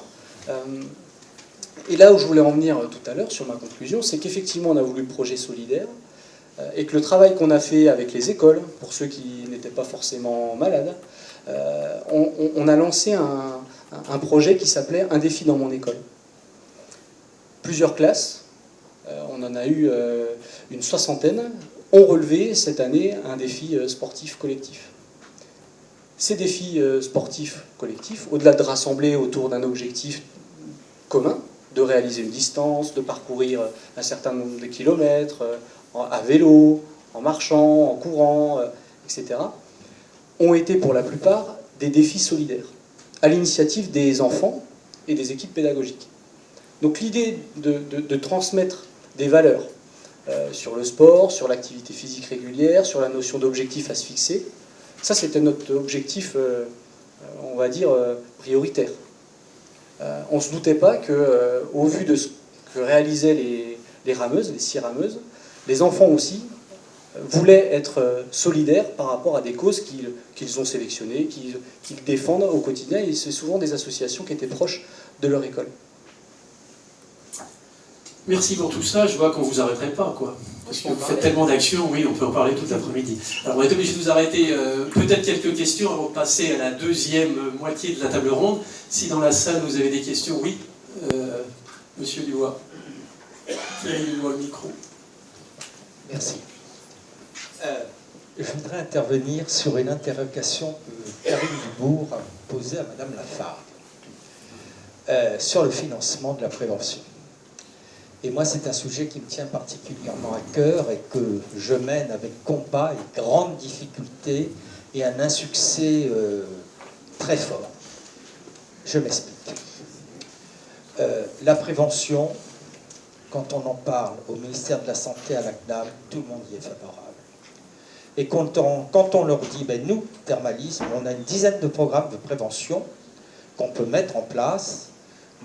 Et là où je voulais en venir tout à l'heure sur ma conclusion, c'est qu'effectivement on a voulu le projet solidaire et que le travail qu'on a fait avec les écoles, pour ceux qui n'étaient pas forcément malades, on a lancé un projet qui s'appelait Un défi dans mon école. Plusieurs classes, on en a eu une 60aine, ont relevé cette année un défi sportif collectif. Ces défis sportifs collectifs, au-delà de rassembler autour d'un objectif commun, de réaliser une distance, de parcourir un certain nombre de kilomètres, à vélo, en marchant, en courant, etc., ont été pour la plupart des défis solidaires, à l'initiative des enfants et des équipes pédagogiques. Donc l'idée de transmettre des valeurs sur le sport, sur l'activité physique régulière, sur la notion d'objectif à se fixer, ça c'était notre objectif, on va dire, prioritaire. On ne se doutait pas qu'au vu de ce que réalisaient les rameuses, les 6 rameuses, les enfants aussi voulaient être solidaires par rapport à des causes qu'ils ont sélectionnées, qu'ils défendent au quotidien, et c'est souvent des associations qui étaient proches de leur école. Merci pour tout ça, je vois qu'on ne vous arrêterait pas, quoi. Parce que vous faites tellement d'actions, oui, on peut en parler toute l'après-midi. Alors on est obligé de vous arrêter, peut-être quelques questions avant de passer à la deuxième moitié de la table ronde. Si dans la salle vous avez des questions, oui. Monsieur Dubois. Thierry Dubois, le micro. Merci. Je voudrais intervenir sur une interrogation que Karine Dubourg a posée à Madame Lafargue sur le financement de la prévention. Et moi, c'est un sujet qui me tient particulièrement à cœur et que je mène avec combat et grande difficulté et un insuccès très fort. Je m'explique. La prévention, quand on en parle au ministère de la Santé, à la CNAM, tout le monde y est favorable. Et quand on leur dit, ben nous, Thermalisme, on a une dizaine de programmes de prévention qu'on peut mettre en place,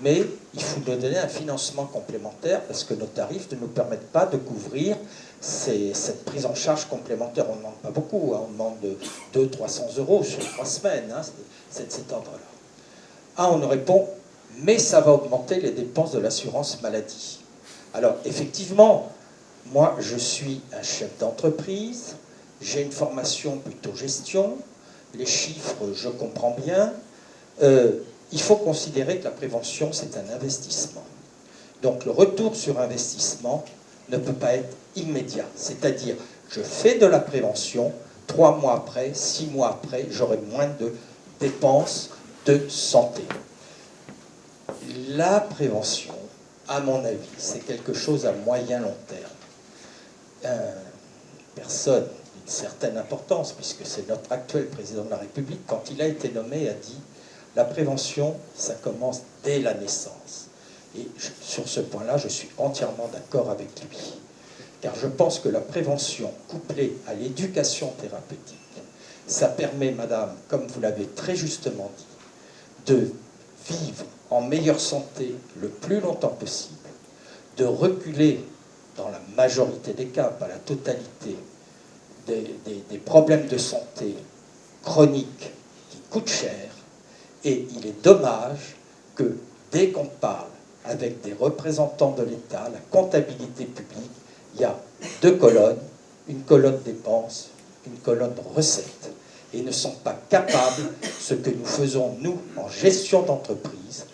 mais il faut nous donner un financement complémentaire parce que nos tarifs ne nous permettent pas de couvrir cette prise en charge complémentaire. On ne demande pas beaucoup, hein, on demande 200-300 euros sur 3 semaines, hein, c'est de cet ordre-là. Ah, on nous répond, mais ça va augmenter les dépenses de l'assurance maladie. Alors, effectivement, moi, je suis un chef d'entreprise, j'ai une formation plutôt gestion, les chiffres, je comprends bien. Il faut considérer que la prévention, c'est un investissement. Donc le retour sur investissement ne peut pas être immédiat. C'est-à-dire, je fais de la prévention, 3 mois après, 6 mois après, j'aurai moins de dépenses de santé. La prévention, à mon avis, c'est quelque chose à moyen-long terme. Personne d'une certaine importance, puisque c'est notre actuel président de la République, quand il a été nommé, a dit la prévention, ça commence dès la naissance. Et sur ce point-là, je suis entièrement d'accord avec lui. Car je pense que la prévention, couplée à l'éducation thérapeutique, ça permet, madame, comme vous l'avez très justement dit, de vivre en meilleure santé le plus longtemps possible, de reculer, dans la majorité des cas, pas la totalité, des problèmes de santé chroniques qui coûtent cher. Et il est dommage que dès qu'on parle avec des représentants de l'État, la comptabilité publique, il y a 2 colonnes, une colonne dépenses, une colonne recettes, et ne sont pas capables, ce que nous faisons, nous, en gestion d'entreprise,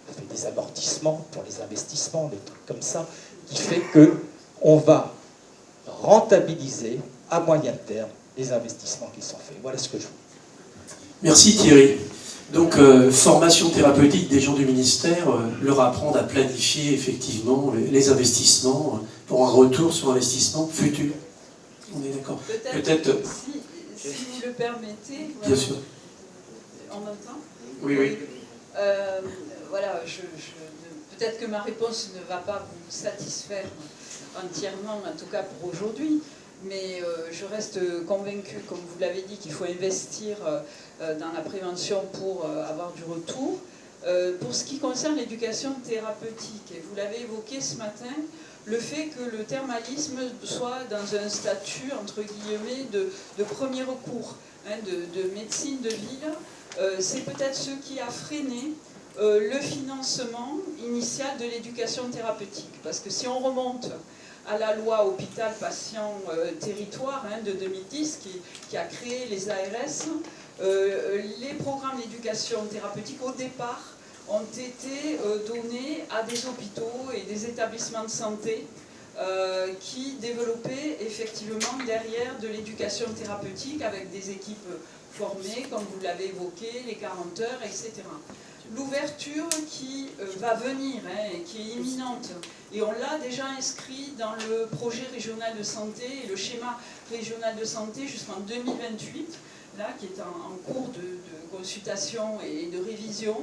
on fait des amortissements pour les investissements, des trucs comme ça, qui fait qu'on va rentabiliser à moyen terme les investissements qui sont faits. Voilà ce que je veux. Merci Thierry. Donc, formation thérapeutique des gens du ministère, leur apprendre à planifier effectivement les investissements pour un retour sur investissement futur. On est d'accord. Peut-être si vous le permettez, bien sûr. En même temps. Oui, oui. Voilà, peut-être que ma réponse ne va pas vous satisfaire entièrement, en tout cas pour aujourd'hui. Mais je reste convaincue, comme vous l'avez dit, qu'il faut investir dans la prévention pour avoir du retour. Pour ce qui concerne l'éducation thérapeutique, et vous l'avez évoqué ce matin, le fait que le thermalisme soit dans un statut, entre guillemets, de premier recours, hein, de médecine de ville, c'est peut-être ce qui a freiné le financement initial de l'éducation thérapeutique. Parce que si on remonte à la loi hôpital patient territoire de 2010 qui a créé les ARS, les programmes d'éducation thérapeutique au départ ont été donnés à des hôpitaux et des établissements de santé qui développaient effectivement derrière de l'éducation thérapeutique avec des équipes formées, comme vous l'avez évoqué, les 40 heures, etc. L'ouverture qui va venir et qui est imminente, et on l'a déjà inscrit dans le projet régional de santé et le schéma régional de santé jusqu'en 2028, là, qui est en cours de consultation et de révision.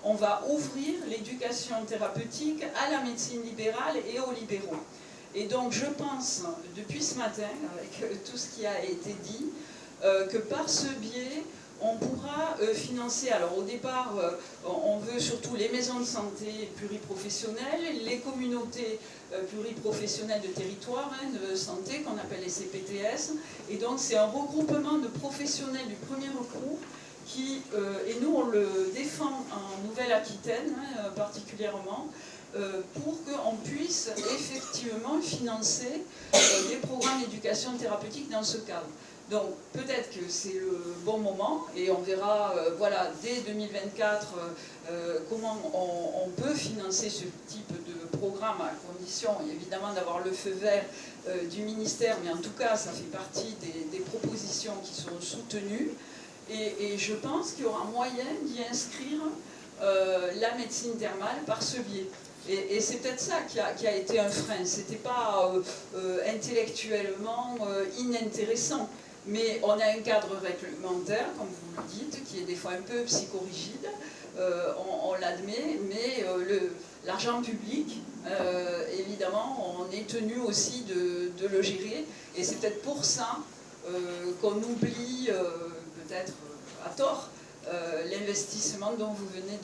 On va ouvrir l'éducation thérapeutique à la médecine libérale et aux libéraux. Et donc je pense, depuis ce matin, avec tout ce qui a été dit, que par ce biais, on pourra financer, alors au départ, on veut surtout les maisons de santé pluriprofessionnelles, les communautés pluriprofessionnelles de territoire, de santé, qu'on appelle les CPTS, et donc c'est un regroupement de professionnels du premier recours qui, et nous on le défend en Nouvelle-Aquitaine particulièrement, pour qu'on puisse effectivement financer des programmes d'éducation thérapeutique dans ce cadre. Donc peut-être que c'est le bon moment et on verra voilà, dès 2024 comment on peut financer ce type de programme à condition évidemment d'avoir le feu vert du ministère, mais en tout cas ça fait partie des propositions qui sont soutenues et je pense qu'il y aura moyen d'y inscrire la médecine thermale par ce biais. Et c'est peut-être ça qui a été un frein, c'était pas intellectuellement inintéressant. Mais on a un cadre réglementaire, comme vous le dites, qui est des fois un peu psychorigide, on l'admet, mais l'argent public, évidemment, on est tenu aussi de le gérer. Et c'est peut-être pour ça qu'on oublie, peut-être à tort, l'investissement dont vous venez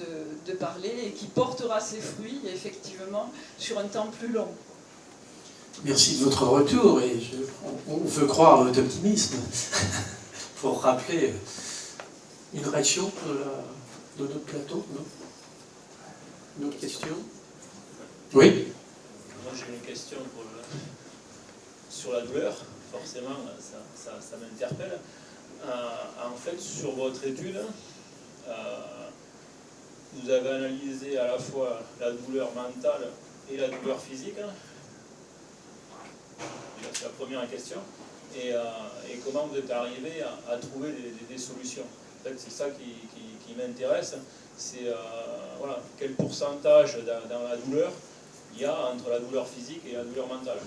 de parler et qui portera ses fruits, effectivement, sur un temps plus long. Merci de votre retour et on veut croire à votre optimisme pour rappeler une réaction de notre plateau, non? Une autre question? Oui? Moi j'ai une question sur la douleur, forcément ça m'interpelle. En fait, sur votre étude, vous avez analysé à la fois la douleur mentale et la douleur physique. C'est la première question. Et comment vous êtes arrivé à trouver des solutions. En fait, c'est ça qui m'intéresse. C'est voilà, quel pourcentage dans la douleur il y a entre la douleur physique et la douleur mentale.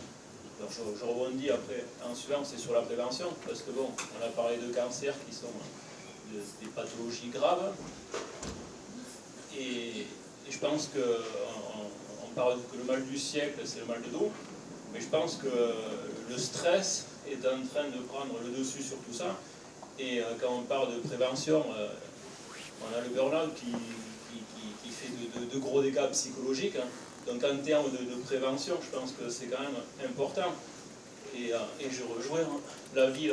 Donc je rebondis après, en suivant, c'est sur la prévention, parce que bon, on a parlé de cancers qui sont des pathologies graves. Et je pense qu'on parle que le mal du siècle, c'est le mal de dos. Mais je pense que le stress est en train de prendre le dessus sur tout ça. Et quand on parle de prévention, on a le burn-out qui fait de gros dégâts psychologiques. Donc en termes de prévention, je pense que c'est quand même important. Et je rejoins l'avis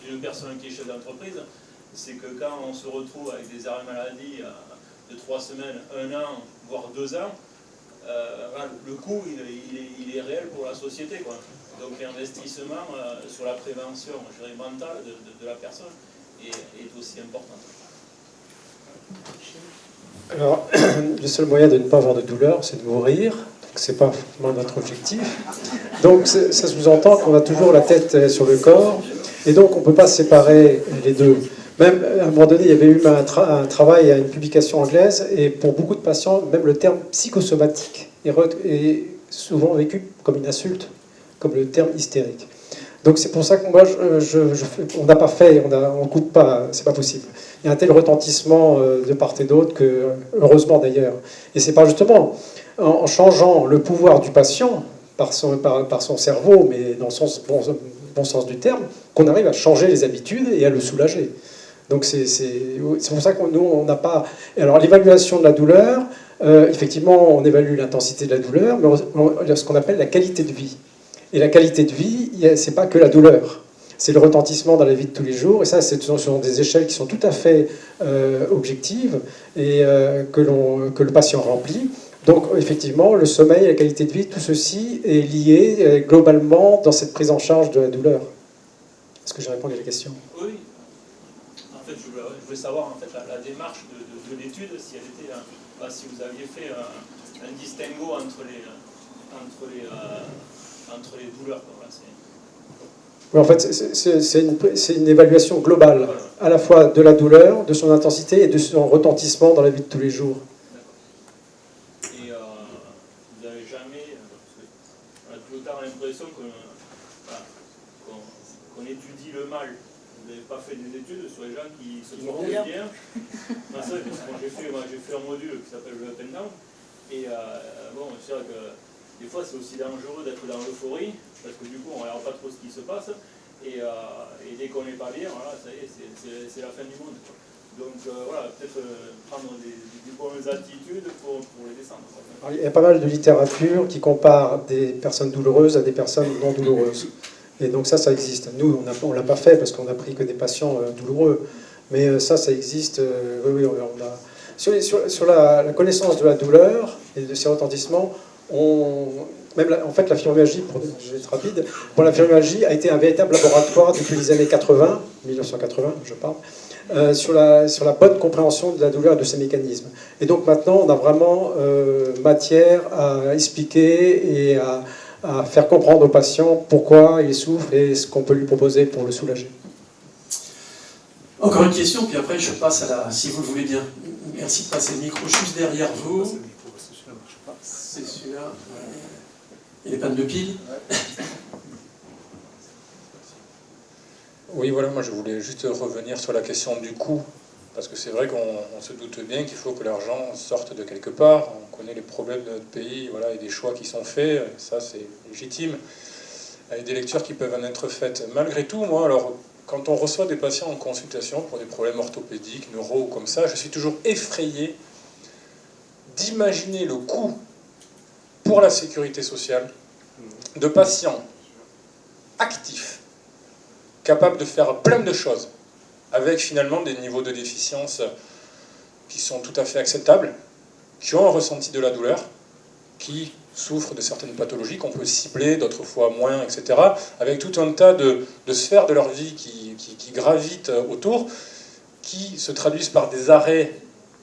d'une personne qui est chef d'entreprise, c'est que quand on se retrouve avec des arrêts maladie de 3 semaines, 1 an, voire 2 ans, le coût il est réel pour la société, quoi. Donc l'investissement sur la prévention mentale de la personne est aussi important. Alors, le seul moyen de ne pas avoir de douleur, c'est de mourir. Ce n'est pas forcément notre objectif. Donc ça sous-entend qu'on a toujours la tête sur le corps. Et donc on ne peut pas séparer les deux. Même à un moment donné, il y avait eu un travail, une publication anglaise, et pour beaucoup de patients, même le terme psychosomatique est souvent vécu comme une insulte, comme le terme hystérique. Donc c'est pour ça que moi, on n'a pas fait, on ne coupe pas, c'est pas possible. Il y a un tel retentissement de part et d'autre, que, heureusement d'ailleurs. Et c'est pas justement en changeant le pouvoir du patient par son cerveau, mais dans son bon sens du terme, qu'on arrive à changer les habitudes et à le soulager. Donc c'est pour ça que nous, on n'a pas... Alors l'évaluation de la douleur, effectivement, on évalue l'intensité de la douleur, mais on a ce qu'on appelle la qualité de vie. Et la qualité de vie, c'est pas que la douleur. C'est le retentissement dans la vie de tous les jours. Et ça, ce sont des échelles qui sont tout à fait objectives et que le patient remplit. Donc, effectivement, le sommeil, la qualité de vie, tout ceci est lié globalement dans cette prise en charge de la douleur. Est-ce que j'ai répondu à la question? Oui. En fait, je voulais savoir en fait, la démarche de l'étude, si elle était, si vous aviez fait un distinguo entre les douleurs. Voilà, oui, en fait, c'est une évaluation globale, à la fois de la douleur, de son intensité et de son retentissement dans la vie de tous les jours. Et vous n'avez jamais, on a tout le temps l'impression qu'on étudie le mal. Vous n'avez pas fait des études sur les gens qui se portent bien. J'ai fait un module qui s'appelle le up and down. Et bon, c'est vrai que des fois c'est aussi dangereux d'être dans l'euphorie, parce que du coup on ne regarde pas trop ce qui se passe. Et dès qu'on n'est pas bien, voilà, ça y est, c'est la fin du monde. Donc voilà, peut-être prendre des bonnes attitudes pour les descendre. Alors, il y a pas mal de littérature qui compare des personnes douloureuses à des personnes non douloureuses. Et donc ça existe. Nous, on ne l'a pas fait parce qu'on a pris que des patients douloureux. Mais ça existe. Oui, on a... Sur la connaissance de la douleur et de ses retentissements, en fait, la fibromyalgie, je vais être rapide, la fibromyalgie a été un véritable laboratoire depuis les années 80, 1980, je parle, sur la bonne compréhension de la douleur et de ses mécanismes. Et donc maintenant, on a vraiment matière à expliquer et à faire comprendre aux patients pourquoi il souffre et ce qu'on peut lui proposer pour le soulager. Encore une question, puis après je passe à la... Si vous le voulez bien. Merci de passer le micro juste derrière vous. C'est celui-là. Il y a des pannes de piles. Oui, voilà, moi je voulais juste revenir sur la question du coût. Parce que c'est vrai qu'on se doute bien qu'il faut que l'argent sorte de quelque part. On connaît les problèmes de notre pays, voilà, et des choix qui sont faits. Ça, c'est légitime. Et des lectures qui peuvent en être faites. Malgré tout, moi, alors... Quand on reçoit des patients en consultation pour des problèmes orthopédiques, neuro ou comme ça, je suis toujours effrayé d'imaginer le coût pour la sécurité sociale de patients actifs, capables de faire plein de choses, avec finalement des niveaux de déficience qui sont tout à fait acceptables, qui ont un ressenti de la douleur, qui souffrent de certaines pathologies qu'on peut cibler, d'autres fois moins, etc., avec tout un tas de sphères de leur vie qui gravitent autour, qui se traduisent par des arrêts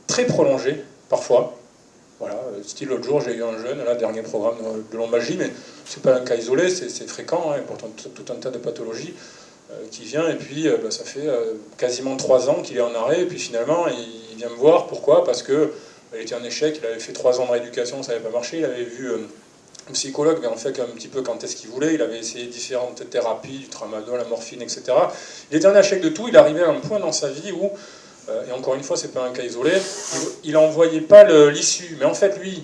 très prolongés, parfois. Voilà, style l'autre jour, j'ai eu un jeune, là, dernier programme de lombalgie, mais c'est pas un cas isolé, c'est fréquent, hein, pourtant tout un tas de pathologies qui vient, et puis ça fait quasiment 3 ans qu'il est en arrêt, et puis finalement, il vient me voir, pourquoi? Parce que il était un échec, il avait fait 3 ans de rééducation, ça n'avait pas marché, il avait vu un psychologue, mais en fait un petit peu quand est-ce qu'il voulait, il avait essayé différentes thérapies, du tramadol, la morphine, etc. Il était un échec de tout, il arrivait à un point dans sa vie où, et encore une fois, c'est pas un cas isolé, il n'en voyait pas l'issue, mais en fait lui,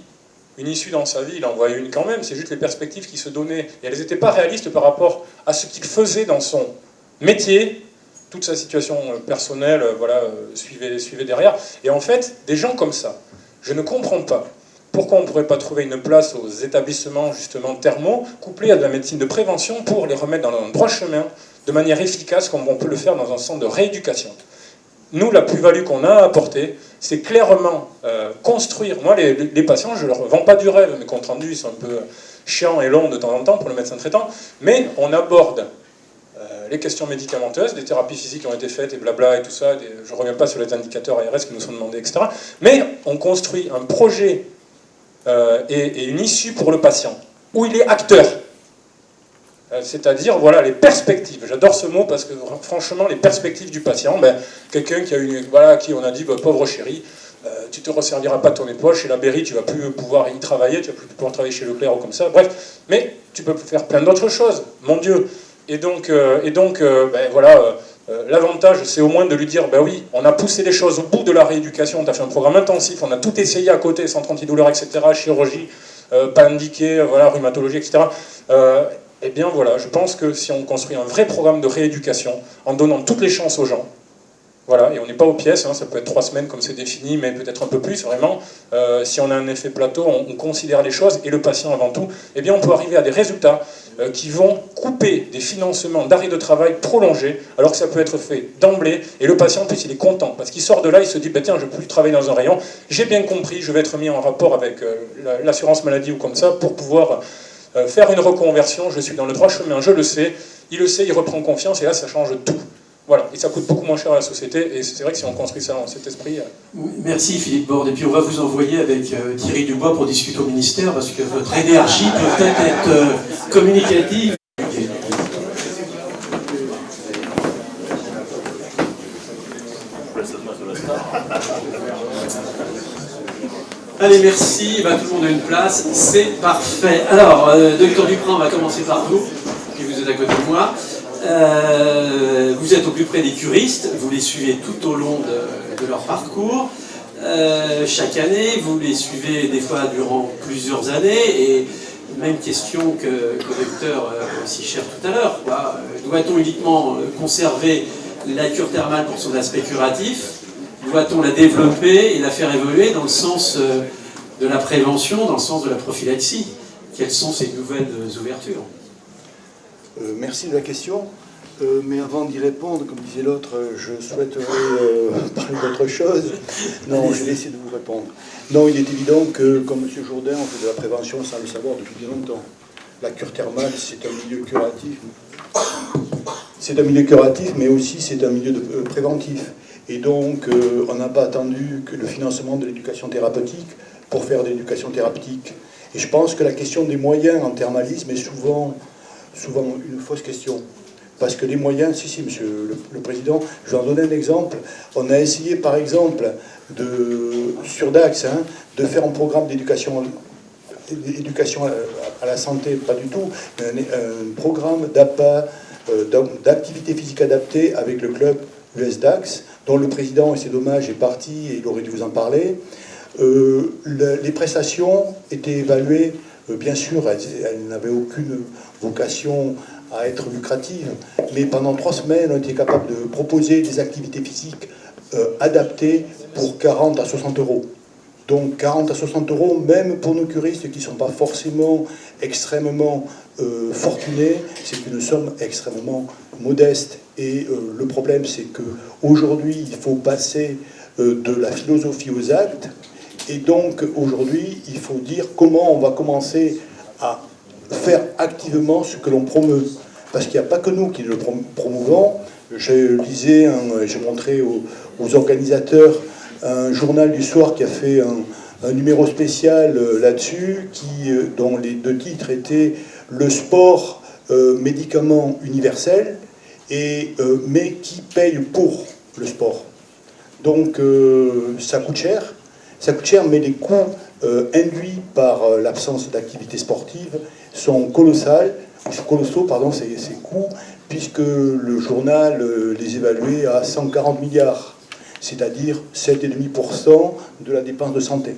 une issue dans sa vie, il en voyait une quand même, c'est juste les perspectives qu'il se donnait, et elles n'étaient pas réalistes par rapport à ce qu'il faisait dans son métier, toute sa situation personnelle, voilà, suivait derrière, et en fait, des gens comme ça, je ne comprends pas pourquoi on ne pourrait pas trouver une place aux établissements justement thermaux, couplés à de la médecine de prévention, pour les remettre dans un droit chemin, de manière efficace, comme on peut le faire dans un centre de rééducation. Nous, la plus-value qu'on a à apporter, c'est clairement construire... Moi, les patients, je ne leur vends pas du rêve, mes comptes rendus, ils sont un peu chiants et longs de temps en temps pour le médecin traitant, mais on aborde les questions médicamenteuses, des thérapies physiques qui ont été faites et blabla et tout ça, je ne reviens pas sur les indicateurs ARS qui nous sont demandés, etc. Mais on construit un projet et une issue pour le patient, où il est acteur. C'est-à-dire, voilà, les perspectives. J'adore ce mot parce que, franchement, les perspectives du patient, quelqu'un qui a une, voilà, à qui on a dit, pauvre chéri, tu te resserviras pas de ton épaule, chez la Berry, tu vas plus pouvoir y travailler, tu vas plus pouvoir travailler chez Leclerc ou comme ça, bref, mais tu peux faire plein d'autres choses, mon Dieu. Et donc voilà, l'avantage, c'est au moins de lui dire, oui, on a poussé les choses au bout de la rééducation, on a fait un programme intensif, on a tout essayé à côté, centre antidouleur, etc., chirurgie, pas indiqué, voilà, rhumatologie, etc., eh bien voilà, je pense que si on construit un vrai programme de rééducation, en donnant toutes les chances aux gens, Voilà, et on n'est pas aux pièces, hein, ça peut être 3 semaines comme c'est défini, mais peut-être un peu plus, vraiment. Si on a un effet plateau, on considère les choses, et le patient avant tout, eh bien on peut arriver à des résultats qui vont couper des financements d'arrêt de travail prolongés, alors que ça peut être fait d'emblée, et le patient en plus il est content, parce qu'il sort de là, il se dit, tiens, je ne peux plus travailler dans un rayon, j'ai bien compris, je vais être mis en rapport avec l'assurance maladie ou comme ça, pour pouvoir faire une reconversion, je suis dans le droit chemin, je le sais, il reprend confiance, et là ça change tout. Voilà, et ça coûte beaucoup moins cher à la société, et c'est vrai que si on construit ça dans cet esprit... Merci Philippe Borde, et puis on va vous envoyer avec Thierry Dubois pour discuter au ministère, parce que votre énergie peut peut-être être communicative. Allez, merci, tout le monde a une place, c'est parfait. Alors, docteur Duprat, on va commencer par vous, puis vous êtes à côté de moi. Vous êtes au plus près des curistes, vous les suivez tout au long de leur parcours. Chaque année, vous les suivez des fois durant plusieurs années. Et même question que le docteur aussi cher tout à l'heure. Doit-on uniquement conserver la cure thermale pour son aspect curatif? Doit-on la développer et la faire évoluer dans le sens de la prévention, dans le sens de la prophylaxie? Quelles sont ces nouvelles ouvertures? Merci de la question, mais avant d'y répondre, comme disait l'autre, je souhaiterais parler d'autre chose. Non, je vais essayer de vous répondre. Non, il est évident que, comme M. Jourdain, on fait de la prévention sans le savoir depuis bien longtemps. La cure thermale, c'est un milieu curatif. C'est un milieu curatif, mais aussi c'est un milieu préventif. Et donc, on n'a pas attendu que le financement de l'éducation thérapeutique pour faire de l'éducation thérapeutique. Et je pense que la question des moyens en thermalisme est souvent une fausse question. Parce que les moyens, si, monsieur le président, je vais en donner un exemple. On a essayé, par exemple, sur Dax, de faire un programme d'éducation à la santé, pas du tout, mais un programme d'APA, d'activité physique adaptée avec le club US Dax, dont le président, et c'est dommage, est parti, et il aurait dû vous en parler. Les prestations étaient évaluées, bien sûr, elles n'avaient aucune vocation à être lucratives, mais pendant 3 semaines, on était capable de proposer des activités physiques adaptées pour 40 à 60 euros. Donc 40 à 60 euros, même pour nos curistes qui ne sont pas forcément extrêmement fortunés, c'est une somme extrêmement modeste. Et le problème, c'est qu'aujourd'hui, il faut passer de la philosophie aux actes. Et donc, aujourd'hui, il faut dire comment on va commencer à faire activement ce que l'on promeut. Parce qu'il n'y a pas que nous qui le promouvons. Je lisais, j'ai montré aux organisateurs un journal du soir qui a fait un numéro spécial là-dessus, dont les 2 titres étaient « Le sport, médicament universel », mais qui paye pour le sport. Donc ça coûte cher, mais les coûts induits par l'absence d'activité sportive sont colossaux, ces coûts, puisque le journal les évaluait à 140 milliards, c'est-à-dire 7,5% de la dépense de santé,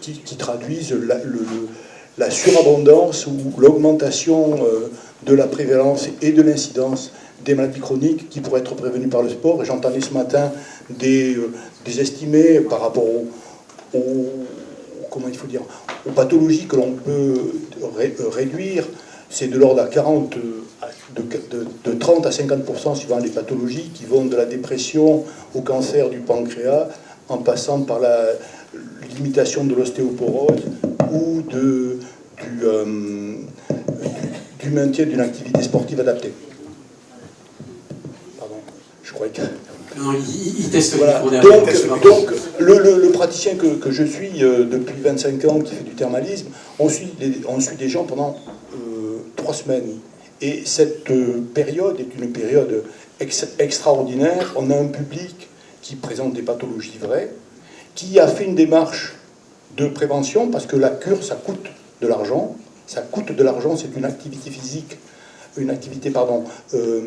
qui traduisent la surabondance ou l'augmentation de la prévalence et de l'incidence des maladies chroniques qui pourraient être prévenues par le sport. Et j'entendais ce matin des estimés par rapport aux pathologies que l'on peut réduire. C'est de l'ordre de 30 à 50% suivant les pathologies, qui vont de la dépression au cancer du pancréas, en passant par la limitation de l'ostéoporose ou du maintien d'une activité sportive adaptée. Pardon, je croyais que... Non, il teste. Voilà. Donc le praticien que je suis depuis 25 ans, qui fait du thermalisme, on suit des gens pendant 3 semaines. Et cette période est une période extraordinaire. On a un public qui présente des pathologies vraies, qui a fait une démarche de prévention, parce que la cure, ça coûte de l'argent. Ça coûte de l'argent, c'est une activité physique,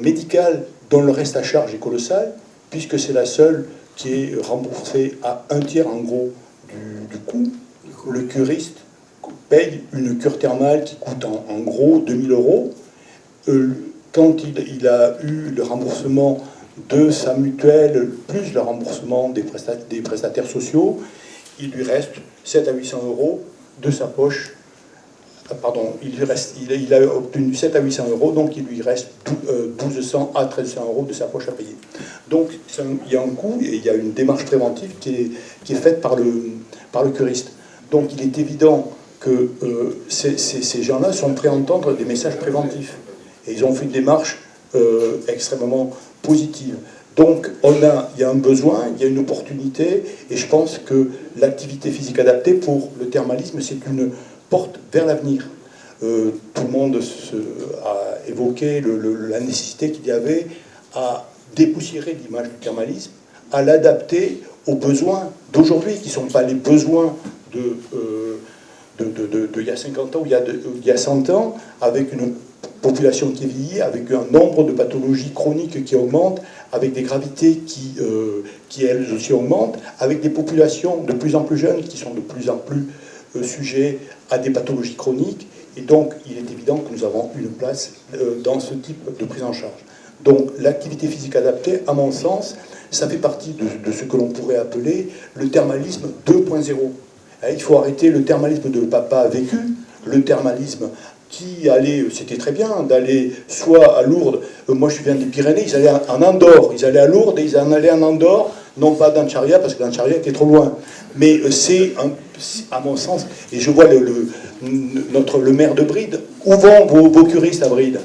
médicale, dont le reste à charge est colossal, puisque c'est la seule qui est remboursée à 1/3 en gros du coût. Le curiste paye une cure thermale qui coûte en gros 2000 euros. quand il a eu le remboursement de sa mutuelle, plus le remboursement des prestataires sociaux, il lui reste 700 à 800 euros de sa poche. Pardon, il a obtenu 700 à 800 euros, donc il lui reste 1200 à 1300 euros de sa poche à payer. Donc il y a un coût et il y a une démarche préventive qui est faite par le curiste. Donc il est évident que ces gens-là sont prêts à entendre des messages préventifs. Et ils ont fait une démarche extrêmement positive. Donc il y a un besoin, il y a une opportunité, et je pense que l'activité physique adaptée pour le thermalisme, c'est une porte vers l'avenir. Tout le monde a évoqué la nécessité qu'il y avait à dépoussiérer l'image du thermalisme, à l'adapter aux besoins d'aujourd'hui, qui ne sont pas les besoins de il y a 50 ans ou il y a 100 ans, avec une population qui vieillit, avec un nombre de pathologies chroniques qui augmente, avec des gravités qui elles aussi augmentent, avec des populations de plus en plus jeunes qui sont de plus en plus sujets à des pathologies chroniques. Et donc, il est évident que nous avons une place dans ce type de prise en charge. Donc, l'activité physique adaptée, à mon sens, ça fait partie de ce que l'on pourrait appeler le thermalisme 2.0. Il faut arrêter le thermalisme de papa vécu, le thermalisme qui allait, c'était très bien, d'aller soit à Lourdes, moi je viens des Pyrénées, ils allaient en Andorre, ils allaient à Lourdes et ils en allaient en Andorre, non pas dans Charia, parce que dans Charia était trop loin. Mais c'est, à mon sens, et je vois le maire de Bride, où vont vos curistes à Bride?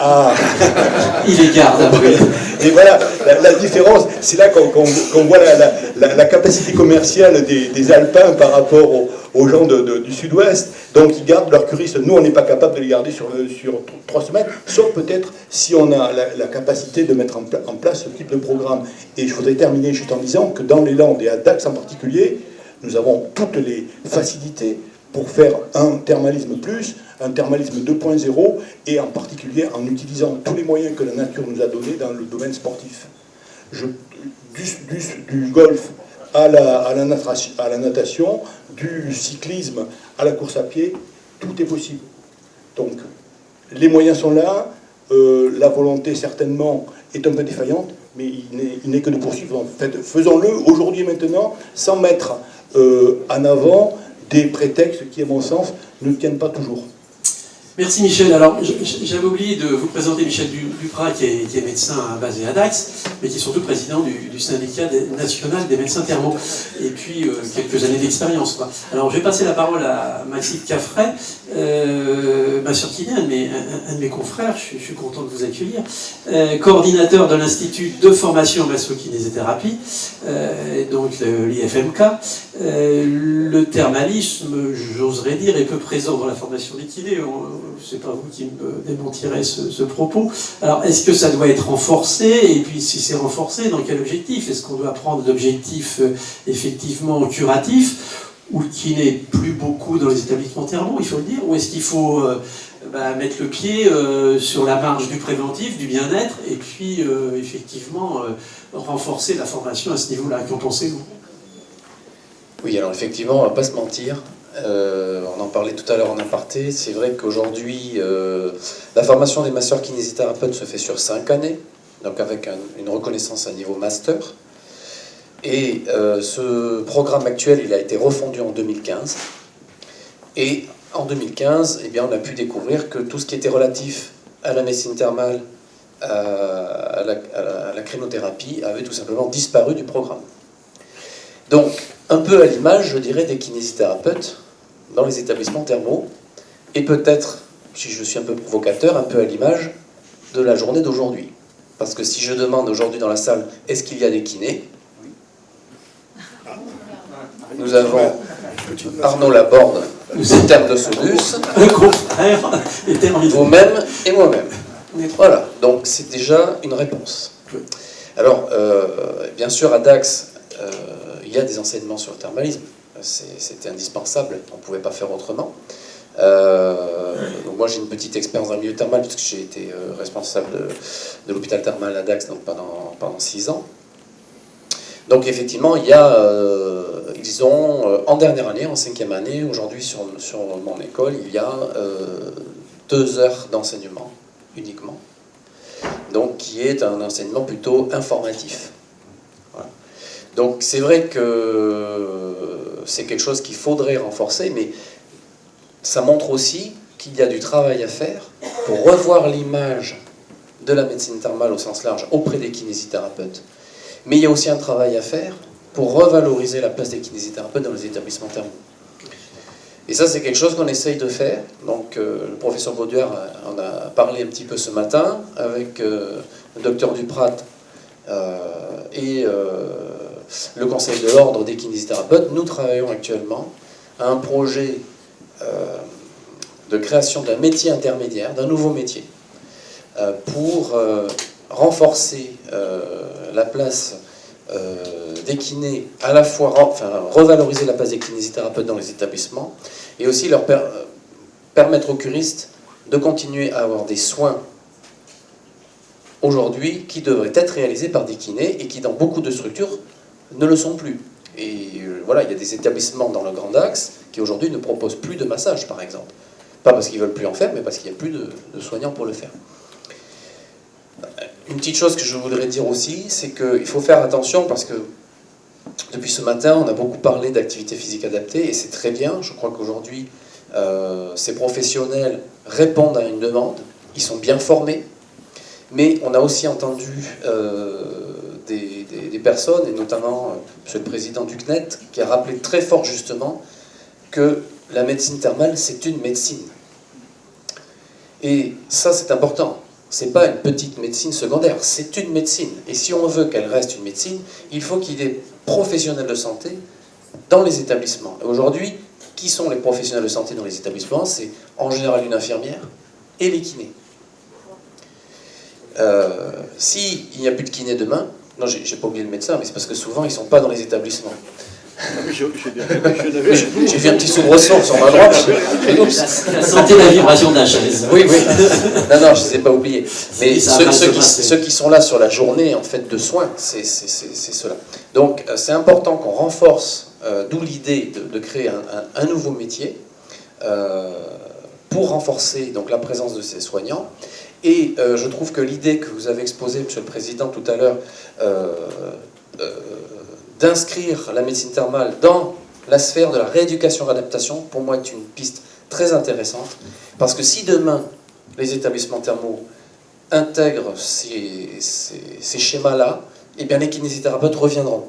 Ah. Il est garde à Bride. Et voilà, la différence, c'est là qu'on voit la capacité commerciale des Alpins par rapport aux gens du Sud-Ouest. Donc ils gardent leurs curistes. Nous, on n'est pas capable de les garder sur 3 semaines, sauf peut-être si on a la capacité de mettre en place ce type de programme. Et je voudrais terminer juste en disant que dans les Landes, et à Dax en particulier, nous avons toutes les facilités pour faire un thermalisme plus, un thermalisme 2.0, et en particulier en utilisant tous les moyens que la nature nous a donnés dans le domaine sportif. Du golf à la natation, du cyclisme à la course à pied, tout est possible. Donc, les moyens sont là, la volonté certainement est un peu défaillante, mais il n'est que de poursuivre. En fait, faisons-le aujourd'hui et maintenant, sans mettre en avant des prétextes qui, à mon sens, ne tiennent pas toujours. Merci Michel. Alors, j'avais oublié de vous présenter Michel Duprat, qui est médecin basé à Dax, mais qui est surtout président du syndicat national des médecins thermaux, et puis quelques années d'expérience, quoi. Alors, je vais passer la parole à Maxime Caffray, ma sœur qui vient, un de mes confrères, je suis content de vous accueillir, coordinateur de l'Institut de formation en massokinésithérapie, donc l'IFMK. Le thermalisme, j'oserais dire, est peu présent dans la formation des kinés. C'est pas vous qui me démentirez ce propos. Alors, est-ce que ça doit être renforcé? Et puis, si c'est renforcé, dans quel objectif? Est-ce qu'on doit prendre l'objectif effectivement curatif, ou qui n'est plus beaucoup dans les établissements thermaux, il faut le dire? Ou est-ce qu'il faut mettre le pied sur la marge du préventif, du bien-être, et puis effectivement renforcer la formation à ce niveau-là? Qu'en pensez-vous? Oui, alors effectivement, on ne va pas se mentir. On en parlait tout à l'heure en aparté. C'est vrai qu'aujourd'hui, la formation des masseurs kinésithérapeutes se fait sur 5 années, donc avec une reconnaissance à niveau master. Et ce programme actuel, il a été refondu en 2015. Et en 2015, eh bien, on a pu découvrir que tout ce qui était relatif à la médecine thermale, à la crénothérapie, avait tout simplement disparu du programme. Donc, un peu à l'image, je dirais, des kinésithérapeutes dans les établissements thermaux, et peut-être, si je suis un peu provocateur, un peu à l'image de la journée d'aujourd'hui. Parce que si je demande aujourd'hui dans la salle, est-ce qu'il y a des kinés? Nous avons Arnaud Laborde, le terme de Sodus, vous-même et moi-même. Voilà, donc c'est déjà une réponse. Alors, bien sûr, à Dax, il y a des enseignements sur le thermalisme. C'était indispensable, on ne pouvait pas faire autrement. Donc moi j'ai une petite expérience dans le milieu thermal, puisque j'ai été responsable de l'hôpital thermal à Dax pendant 6 ans. Donc effectivement, ils ont, en dernière année, en 5e année, aujourd'hui sur mon école, il y a 2 heures d'enseignement uniquement, donc qui est un enseignement plutôt informatif. Voilà. Donc c'est vrai que c'est quelque chose qu'il faudrait renforcer, mais ça montre aussi qu'il y a du travail à faire pour revoir l'image de la médecine thermale au sens large auprès des kinésithérapeutes. Mais il y a aussi un travail à faire pour revaloriser la place des kinésithérapeutes dans les établissements thermaux. Et ça, c'est quelque chose qu'on essaye de faire. Donc, le professeur Bauduère en a parlé un petit peu ce matin avec le docteur Duprat et le conseil de l'ordre des kinésithérapeutes. Nous travaillons actuellement à un projet de création d'un métier intermédiaire, d'un nouveau métier, pour renforcer la place des kinés, à la fois revaloriser la place des kinésithérapeutes dans les établissements, et aussi leur permettre aux curistes de continuer à avoir des soins aujourd'hui qui devraient être réalisés par des kinés et qui dans beaucoup de structures ne le sont plus. Et voilà, il y a des établissements dans le Grand Axe qui aujourd'hui ne proposent plus de massage, par exemple. Pas parce qu'ils ne veulent plus en faire, mais parce qu'il n'y a plus de soignants pour le faire. Une petite chose que je voudrais dire aussi, c'est qu'il faut faire attention parce que depuis ce matin, on a beaucoup parlé d'activité physique adaptée et c'est très bien. Je crois qu'aujourd'hui, ces professionnels répondent à une demande, ils sont bien formés, mais on a aussi entendu des personnes, et notamment M. le Président du CNET, qui a rappelé très fort justement que la médecine thermale, c'est une médecine. Et ça, c'est important. C'est pas une petite médecine secondaire, c'est une médecine. Et si on veut qu'elle reste une médecine, il faut qu'il y ait des professionnels de santé dans les établissements. Et aujourd'hui, qui sont les professionnels de santé dans les établissements? C'est en général une infirmière et les kinés. S'il n'y a plus de kinés demain, non, j'ai pas oublié le médecin, mais c'est parce que souvent ils ne sont pas dans les établissements. J'ai vu un petit soubresaut sur ma droite. La santé, la vibration de la chaise. Oui, oui. Non, je ne les ai pas oubliés. Mais ceux qui sont là sur la journée en fait de soins, c'est ceux-là. Donc c'est important qu'on renforce, d'où l'idée de créer un nouveau métier pour renforcer donc la présence de ces soignants. Et je trouve que l'idée que vous avez exposée, Monsieur le Président, tout à l'heure, d'inscrire la médecine thermale dans la sphère de la rééducation-réadaptation, pour moi, est une piste très intéressante. Parce que si demain, les établissements thermaux intègrent ces schémas-là, eh bien les kinésithérapeutes reviendront.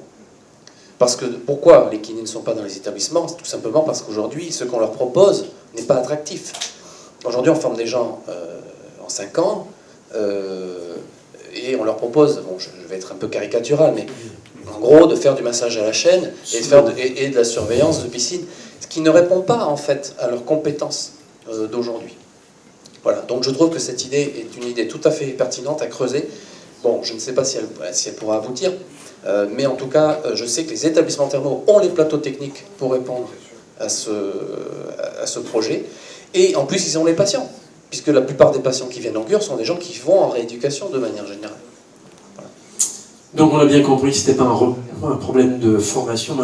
Parce que pourquoi les kinés ne sont pas dans les établissements? Tout simplement parce qu'aujourd'hui, ce qu'on leur propose n'est pas attractif. Aujourd'hui, on forme des gens en 5 ans, et on leur propose, bon, je vais être un peu caricatural, mais en gros, de faire du massage à la chaîne et de la surveillance de piscine, ce qui ne répond pas, en fait, à leurs compétences d'aujourd'hui. Voilà, donc je trouve que cette idée est une idée tout à fait pertinente à creuser. Bon, je ne sais pas si elle pourra aboutir, mais en tout cas, je sais que les établissements thermaux ont les plateaux techniques pour répondre à ce projet. Et en plus, ils ont les patients, puisque la plupart des patients qui viennent en cure sont des gens qui vont en rééducation de manière générale. Voilà. Donc on a bien compris que ce n'était pas un problème de formation,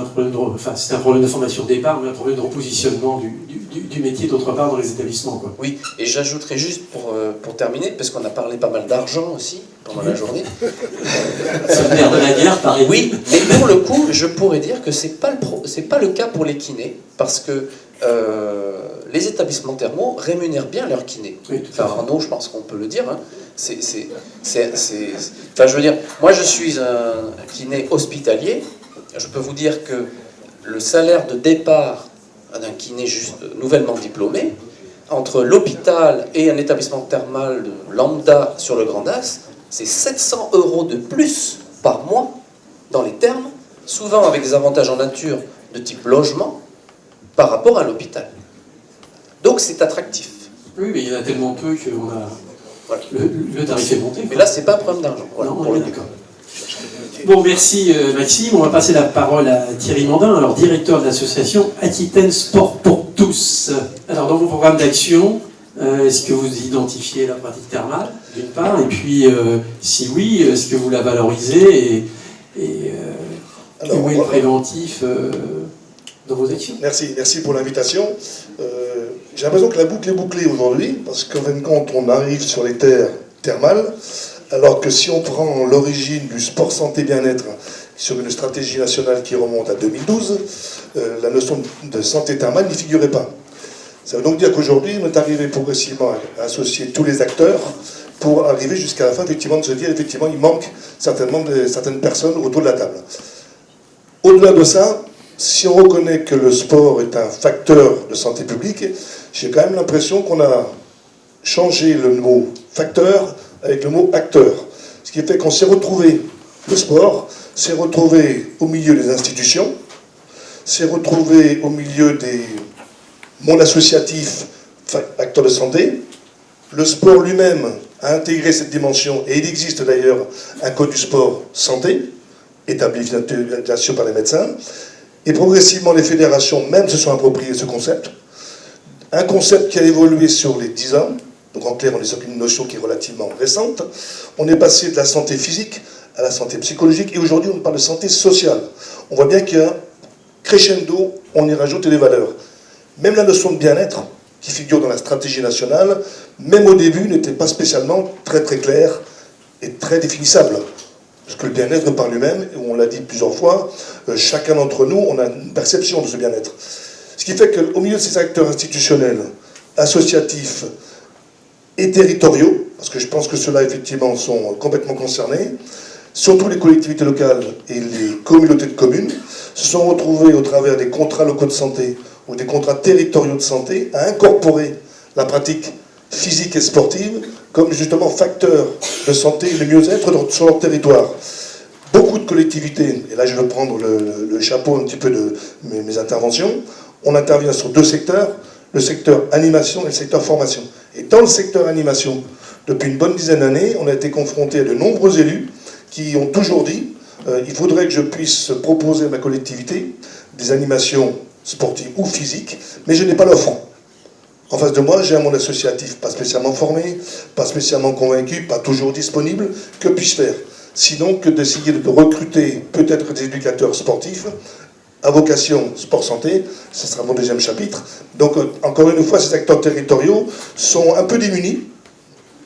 c'était un problème de formation de départ, mais un problème de repositionnement du métier d'autre part dans les établissements, quoi. Oui, et j'ajouterais juste pour terminer, parce qu'on a parlé pas mal d'argent aussi pendant la journée. C'est le nerf de la guerre, pareil. Oui, mais pour le coup, je pourrais dire que c'est pas le cas pour les kinés, parce que les établissements thermaux rémunèrent bien leurs kinés. Oui, enfin, Arnaud, je pense qu'on peut le dire. Hein. Enfin, je veux dire, moi je suis un kiné hospitalier. Je peux vous dire que le salaire de départ d'un kiné nouvellement diplômé, entre l'hôpital et un établissement thermal de lambda sur le Grand Axe, c'est 700 € de plus par mois dans les thermes, souvent avec des avantages en nature de type logement, par rapport à l'hôpital. Donc c'est attractif. Oui, mais il y en a tellement peu qu'on a... Voilà. Le tarif est monté. Mais là, c'est pas un problème d'argent. Voilà, non, on est d'accord. Bon, merci Maxime. On va passer la parole à Thierry Mandin, alors directeur de l'association Aquitaine Sport pour tous. Alors, dans vos programmes d'action, est-ce que vous identifiez la pratique thermale, d'une part, et puis, si oui, est-ce que vous la valorisez et où est le préventif dans vos actions? Merci pour l'invitation. j'ai l'impression que la boucle est bouclée aujourd'hui, parce qu'en fin de compte, on arrive sur les terres thermales, alors que si on prend l'origine du sport santé bien-être sur une stratégie nationale qui remonte à 2012, la notion de santé thermale n'y figurait pas. Ça veut donc dire qu'aujourd'hui, on est arrivé progressivement à associer tous les acteurs pour arriver jusqu'à la fin, effectivement, de se dire, effectivement, il manque certainement certaines personnes autour de la table. Au-delà de ça, si on reconnaît que le sport est un facteur de santé publique, j'ai quand même l'impression qu'on a changé le mot facteur avec le mot acteur. Ce qui fait qu'on s'est retrouvé, le sport s'est retrouvé au milieu des institutions, s'est retrouvé au milieu des mondes associatifs, acteurs de santé. Le sport lui-même a intégré cette dimension, et il existe d'ailleurs un code du sport santé, établi bien sûr par les médecins. Et progressivement, les fédérations même se sont appropriées ce concept. Un concept qui a évolué sur les 10 ans. Donc en clair, on est sur une notion qui est relativement récente. On est passé de la santé physique à la santé psychologique. Et aujourd'hui, on parle de santé sociale. On voit bien qu'il y a un crescendo, on y rajoute des valeurs. Même la notion de bien-être, qui figure dans la stratégie nationale, même au début, n'était pas spécialement très claire et très définissable. Parce que le bien-être par lui-même, on l'a dit plusieurs fois, chacun d'entre nous, on a une perception de ce bien-être. Ce qui fait qu'au milieu de ces acteurs institutionnels, associatifs et territoriaux, parce que je pense que ceux-là, effectivement, sont complètement concernés, surtout les collectivités locales et les communautés de communes, se sont retrouvés au travers des contrats locaux de santé ou des contrats territoriaux de santé à incorporer la pratique physique et sportive comme justement facteur de santé et de mieux-être sur leur territoire. Beaucoup de collectivités, et là je veux prendre le chapeau un petit peu de mes interventions, on intervient sur deux secteurs, le secteur animation et le secteur formation. Et dans le secteur animation, depuis une bonne dizaine d'années, on a été confronté à de nombreux élus qui ont toujours dit il faudrait que je puisse proposer à ma collectivité des animations sportives ou physiques, mais je n'ai pas l'offre. En face de moi, j'ai un monde associatif pas spécialement formé, pas spécialement convaincu, pas toujours disponible. Que puis-je faire? Sinon que d'essayer de recruter peut-être des éducateurs sportifs à vocation sport-santé, ce sera mon deuxième chapitre. Donc, encore une fois, ces acteurs territoriaux sont un peu démunis.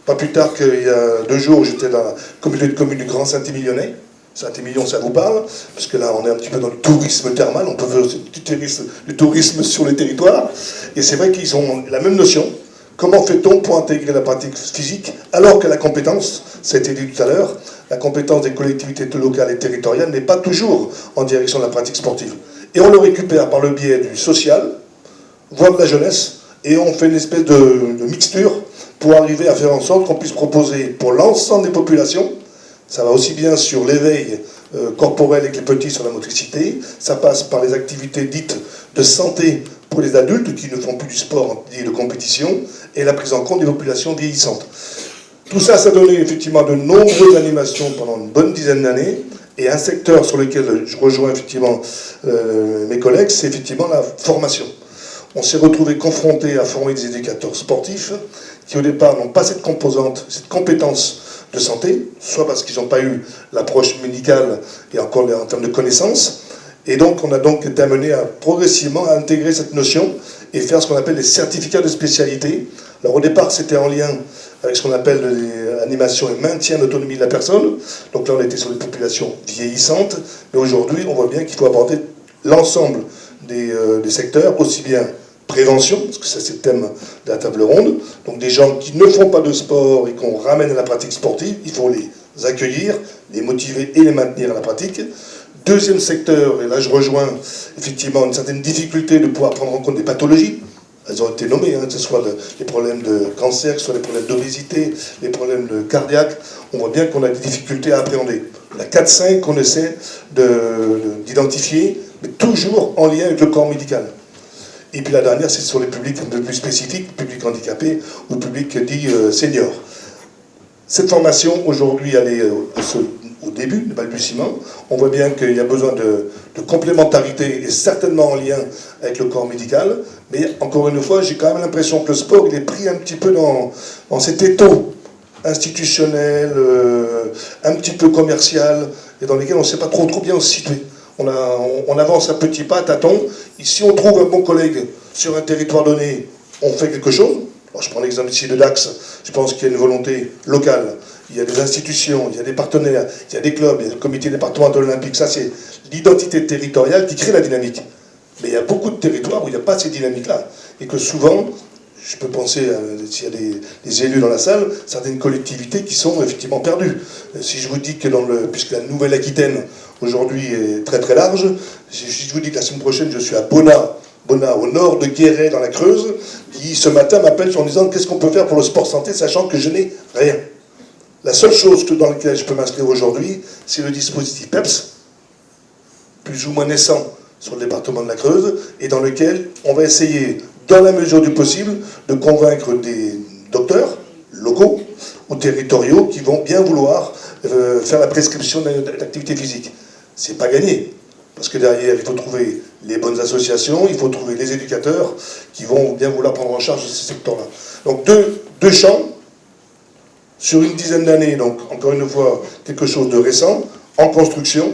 Pas plus tard qu'il y a 2 jours, j'étais dans la communauté de communes du Grand Saint-Émilionnais. Saint-Émilion, ça vous parle? Parce que là, on est un petit peu dans le tourisme thermal, on peut faire du tourisme sur les territoires. Et c'est vrai qu'ils ont la même notion. Comment fait-on pour intégrer la pratique physique, alors que la compétence, ça a été dit tout à l'heure, la compétence des collectivités locales et territoriales n'est pas toujours en direction de la pratique sportive. Et on le récupère par le biais du social, voire de la jeunesse, et on fait une espèce de mixture pour arriver à faire en sorte qu'on puisse proposer pour l'ensemble des populations. Ça va aussi bien sur l'éveil corporel avec les petits sur la motricité, ça passe par les activités dites de santé pour les adultes qui ne font plus du sport et de compétition, et la prise en compte des populations vieillissantes. Tout ça, ça a donné effectivement de nombreuses animations pendant une bonne dizaine d'années, et un secteur sur lequel je rejoins effectivement mes collègues, c'est effectivement la formation. On s'est retrouvé confronté à former des éducateurs sportifs qui au départ n'ont pas cette composante, cette compétence de santé, soit parce qu'ils n'ont pas eu l'approche médicale et encore en termes de connaissances. Et donc, on a donc été amené progressivement à intégrer cette notion et faire ce qu'on appelle les certificats de spécialité. Alors, au départ, c'était en lien avec ce qu'on appelle l'animation et maintien d'autonomie de la personne. Donc là, on était sur des populations vieillissantes. Mais aujourd'hui, on voit bien qu'il faut aborder l'ensemble des secteurs, aussi bien prévention, parce que ça c'est le thème de la table ronde, donc des gens qui ne font pas de sport et qu'on ramène à la pratique sportive, il faut les accueillir, les motiver et les maintenir à la pratique. Deuxième secteur, et là je rejoins effectivement une certaine difficulté de pouvoir prendre en compte des pathologies, elles ont été nommées, que ce soit les problèmes de cancer, que ce soit les problèmes d'obésité, les problèmes cardiaques, on voit bien qu'on a des difficultés à appréhender. La 4-5 qu'on essaie d'identifier, mais toujours en lien avec le corps médical. Et puis la dernière, c'est sur les publics un peu plus spécifiques, publics handicapés ou publics dits seniors. Cette formation, aujourd'hui, elle est au début, de balbutiement. On voit bien qu'il y a besoin de complémentarité et certainement en lien avec le corps médical. Mais encore une fois, j'ai quand même l'impression que le sport, il est pris un petit peu dans cet étau institutionnel, un petit peu commercial, et dans lesquels on ne sait pas trop bien se situer. On avance à petits pas, à tâtons. Et si on trouve un bon collègue sur un territoire donné on fait quelque chose. Alors, je prends l'exemple ici de Dax, je pense qu'il y a une volonté locale, il y a des institutions, il y a des partenaires, il y a des clubs, il y a le comité départemental olympique, ça c'est l'identité territoriale qui crée la dynamique. Mais il y a beaucoup de territoires où il n'y a pas ces dynamiques-là, et que souvent, je peux penser, s'il y a des élus dans la salle, certaines collectivités qui sont effectivement perdues. Si je vous dis que puisque la Nouvelle-Aquitaine aujourd'hui est très très large, si je vous dis que la semaine prochaine je suis à Bona, au nord de Guéret dans la Creuse, qui ce matin m'appelle en disant qu'est-ce qu'on peut faire pour le sport santé, sachant que je n'ai rien. La seule chose dans laquelle je peux m'inscrire aujourd'hui, c'est le dispositif PEPS, plus ou moins naissant sur le département de la Creuse, et dans lequel on va essayer, dans la mesure du possible, de convaincre des docteurs locaux ou territoriaux qui vont bien vouloir faire la prescription d'activité physique. C'est pas gagné, parce que derrière, il faut trouver les bonnes associations, il faut trouver les éducateurs qui vont bien vouloir prendre en charge ce secteur-là. Donc deux champs, sur une dizaine d'années, donc encore une fois, quelque chose de récent, en construction,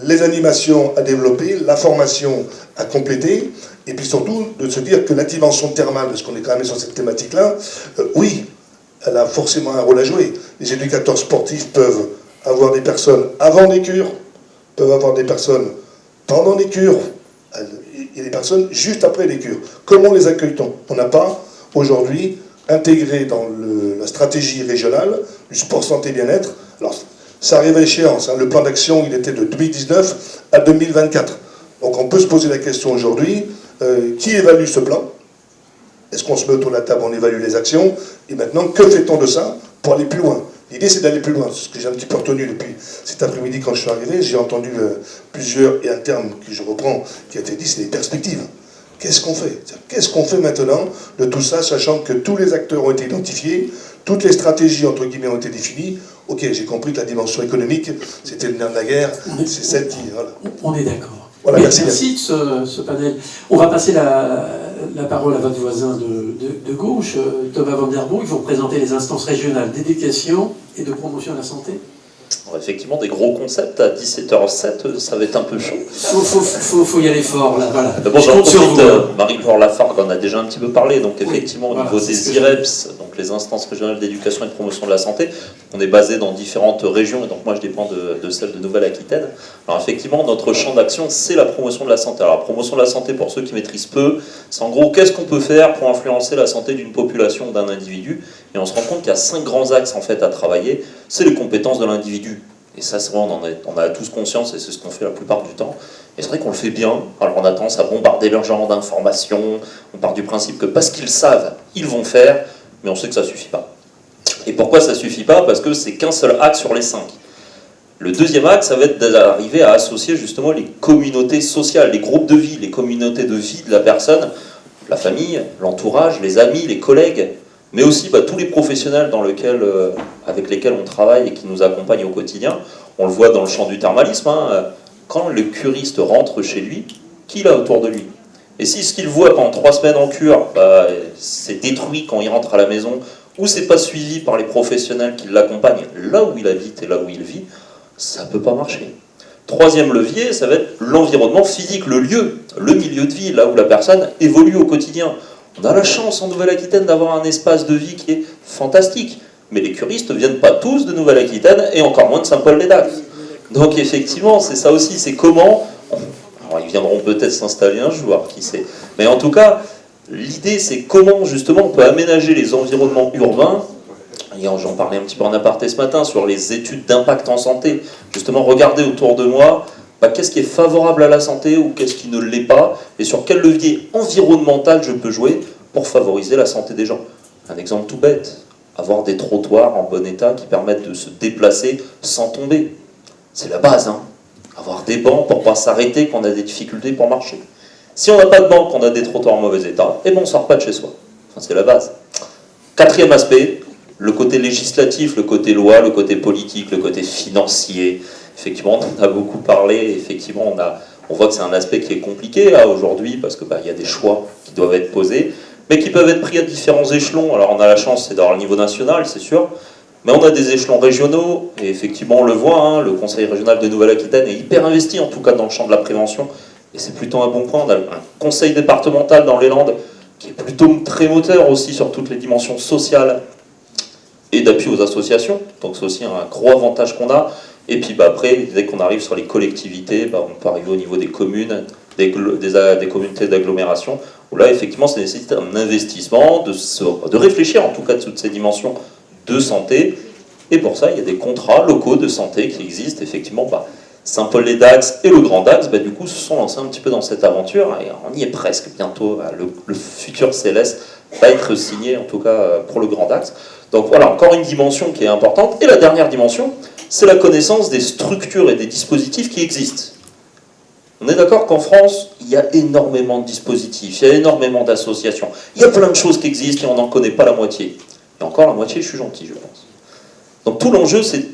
les animations à développer, la formation à compléter, et puis surtout de se dire que la dimension thermale, parce qu'on est quand même sur cette thématique-là, oui, elle a forcément un rôle à jouer. Les éducateurs sportifs peuvent avoir des personnes avant les cures, peuvent avoir des personnes pendant les cures, et des personnes juste après les cures. Comment les accueille-t-on? On n'a pas, aujourd'hui, intégré dans la stratégie régionale du sport santé bien-être. Alors, ça arrive à échéance, hein. Le plan d'action, il était de 2019 à 2024. Donc on peut se poser la question aujourd'hui, qui évalue ce plan? Est-ce qu'on se met autour de la table, on évalue les actions? Et maintenant, que fait-on de ça pour aller plus loin? L'idée, c'est d'aller plus loin. C'est ce que j'ai un petit peu retenu depuis cet après-midi quand je suis arrivé. J'ai entendu et un terme que je reprends, qui a été dit, c'est les perspectives. Qu'est-ce qu'on fait? Qu'est-ce qu'on fait maintenant de tout ça, sachant que tous les acteurs ont été identifiés, toutes les stratégies, entre guillemets, ont été définies. Ok, j'ai compris que la dimension économique, c'était le nerf de la guerre, c'est celle qui... Voilà. On est d'accord. Voilà, merci de ce panel. On va passer la parole à votre voisin de gauche, Thomas Van Der Broek. Il faut présenter les instances régionales d'éducation et de promotion de la santé. Alors effectivement, des gros concepts à 17h07, ça va être un peu chaud. Faut y aller fort, là, voilà. D'abord, j'en profite, Marie-Laure Lafargue en a déjà un petit peu parlé, donc effectivement, au niveau des IREPS, donc les instances régionales d'éducation et de promotion de la santé, on est basé dans différentes régions, et donc moi je dépends de celle de Nouvelle-Aquitaine. Alors effectivement, notre champ d'action, c'est la promotion de la santé. Alors la promotion de la santé, pour ceux qui maîtrisent peu, c'est en gros, qu'est-ce qu'on peut faire pour influencer la santé d'une population ou d'un individu? Et on se rend compte qu'il y a 5 grands axes en fait à travailler. C'est les compétences de l'individu. Et ça, c'est vrai, on a tous conscience, et c'est ce qu'on fait la plupart du temps. Et c'est vrai qu'on le fait bien. Alors on a tendance à bombarder leur genre d'informations. On part du principe que parce qu'ils savent, ils vont faire, mais on sait que ça ne suffit pas. Et pourquoi ça ne suffit pas? Parce que c'est qu'un seul axe sur les 5. Le deuxième axe, ça va être d'arriver à associer justement les communautés sociales, les groupes de vie, les communautés de vie de la personne, la famille, l'entourage, les amis, les collègues, mais aussi tous les professionnels avec lesquels on travaille et qui nous accompagnent au quotidien. On le voit dans le champ du thermalisme, hein, quand le curiste rentre chez lui, qui il a autour de lui? Et si ce qu'il voit pendant 3 semaines en cure, c'est détruit quand il rentre à la maison, ou c'est pas suivi par les professionnels qui l'accompagnent là où il habite et là où il vit, ça ne peut pas marcher. Troisième levier, ça va être l'environnement physique, le lieu, le milieu de vie, là où la personne évolue au quotidien. On a la chance en Nouvelle-Aquitaine d'avoir un espace de vie qui est fantastique, mais les curistes ne viennent pas tous de Nouvelle-Aquitaine et encore moins de Saint-Paul-des-Dax. Donc effectivement, c'est ça aussi, c'est comment... Alors ils viendront peut-être s'installer un jour, qui sait. Mais en tout cas, l'idée c'est comment justement on peut aménager les environnements urbains. J'en parlais un petit peu en aparté ce matin sur les études d'impact en santé. Justement, regardez autour de moi, qu'est-ce qui est favorable à la santé ou qu'est-ce qui ne l'est pas, et sur quel levier environnemental je peux jouer pour favoriser la santé des gens. Un exemple tout bête, avoir des trottoirs en bon état qui permettent de se déplacer sans tomber. C'est la base, hein. Avoir des bancs pour ne pas s'arrêter quand on a des difficultés pour marcher. Si on n'a pas de bancs, qu'on a des trottoirs en mauvais état, on ne sort pas de chez soi. Enfin, c'est la base. Quatrième aspect, le côté législatif, le côté loi, le côté politique, le côté financier. Effectivement, on en a beaucoup parlé. Effectivement, on voit que c'est un aspect qui est compliqué là aujourd'hui parce que y a des choix qui doivent être posés, mais qui peuvent être pris à différents échelons. Alors on a la chance, c'est d'avoir le niveau national, c'est sûr, mais on a des échelons régionaux, et effectivement on le voit, hein, le Conseil régional de Nouvelle-Aquitaine est hyper investi, en tout cas dans le champ de la prévention, et c'est plutôt un bon point. On a un conseil départemental dans les Landes qui est plutôt très moteur aussi sur toutes les dimensions sociales et d'appui aux associations. Donc c'est aussi un gros avantage qu'on a. Et puis après, dès qu'on arrive sur les collectivités, on peut arriver au niveau des communes, des communautés d'agglomération, où là, effectivement, ça nécessite un investissement, de réfléchir en tout cas de toutes ces dimensions de santé. Et pour ça, il y a des contrats locaux de santé qui existent. Effectivement, Saint-Paul-les-Dax et le Grand Dax, du coup, se sont lancés un petit peu dans cette aventure. Et on y est presque bientôt. Le futur CLS va être signé, en tout cas pour le Grand Dax. Donc voilà, encore une dimension qui est importante. Et la dernière dimension, c'est la connaissance des structures et des dispositifs qui existent. On est d'accord qu'en France, il y a énormément de dispositifs, il y a énormément d'associations, il y a plein de choses qui existent et on n'en connaît pas la moitié. Et encore la moitié, je suis gentil, je pense. Donc tout l'enjeu, c'est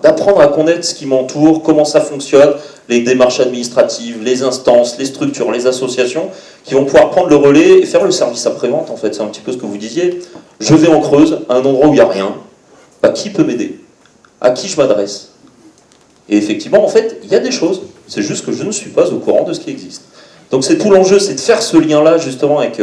d'apprendre à connaître ce qui m'entoure, comment ça fonctionne, les démarches administratives, les instances, les structures, les associations, qui vont pouvoir prendre le relais et faire le service après-vente, en fait, c'est un petit peu ce que vous disiez. Je vais en Creuse, à un endroit où il n'y a rien, qui peut m'aider? À qui je m'adresse? Et effectivement, en fait, il y a des choses. C'est juste que je ne suis pas au courant de ce qui existe. Donc c'est tout l'enjeu, c'est de faire ce lien-là, justement, avec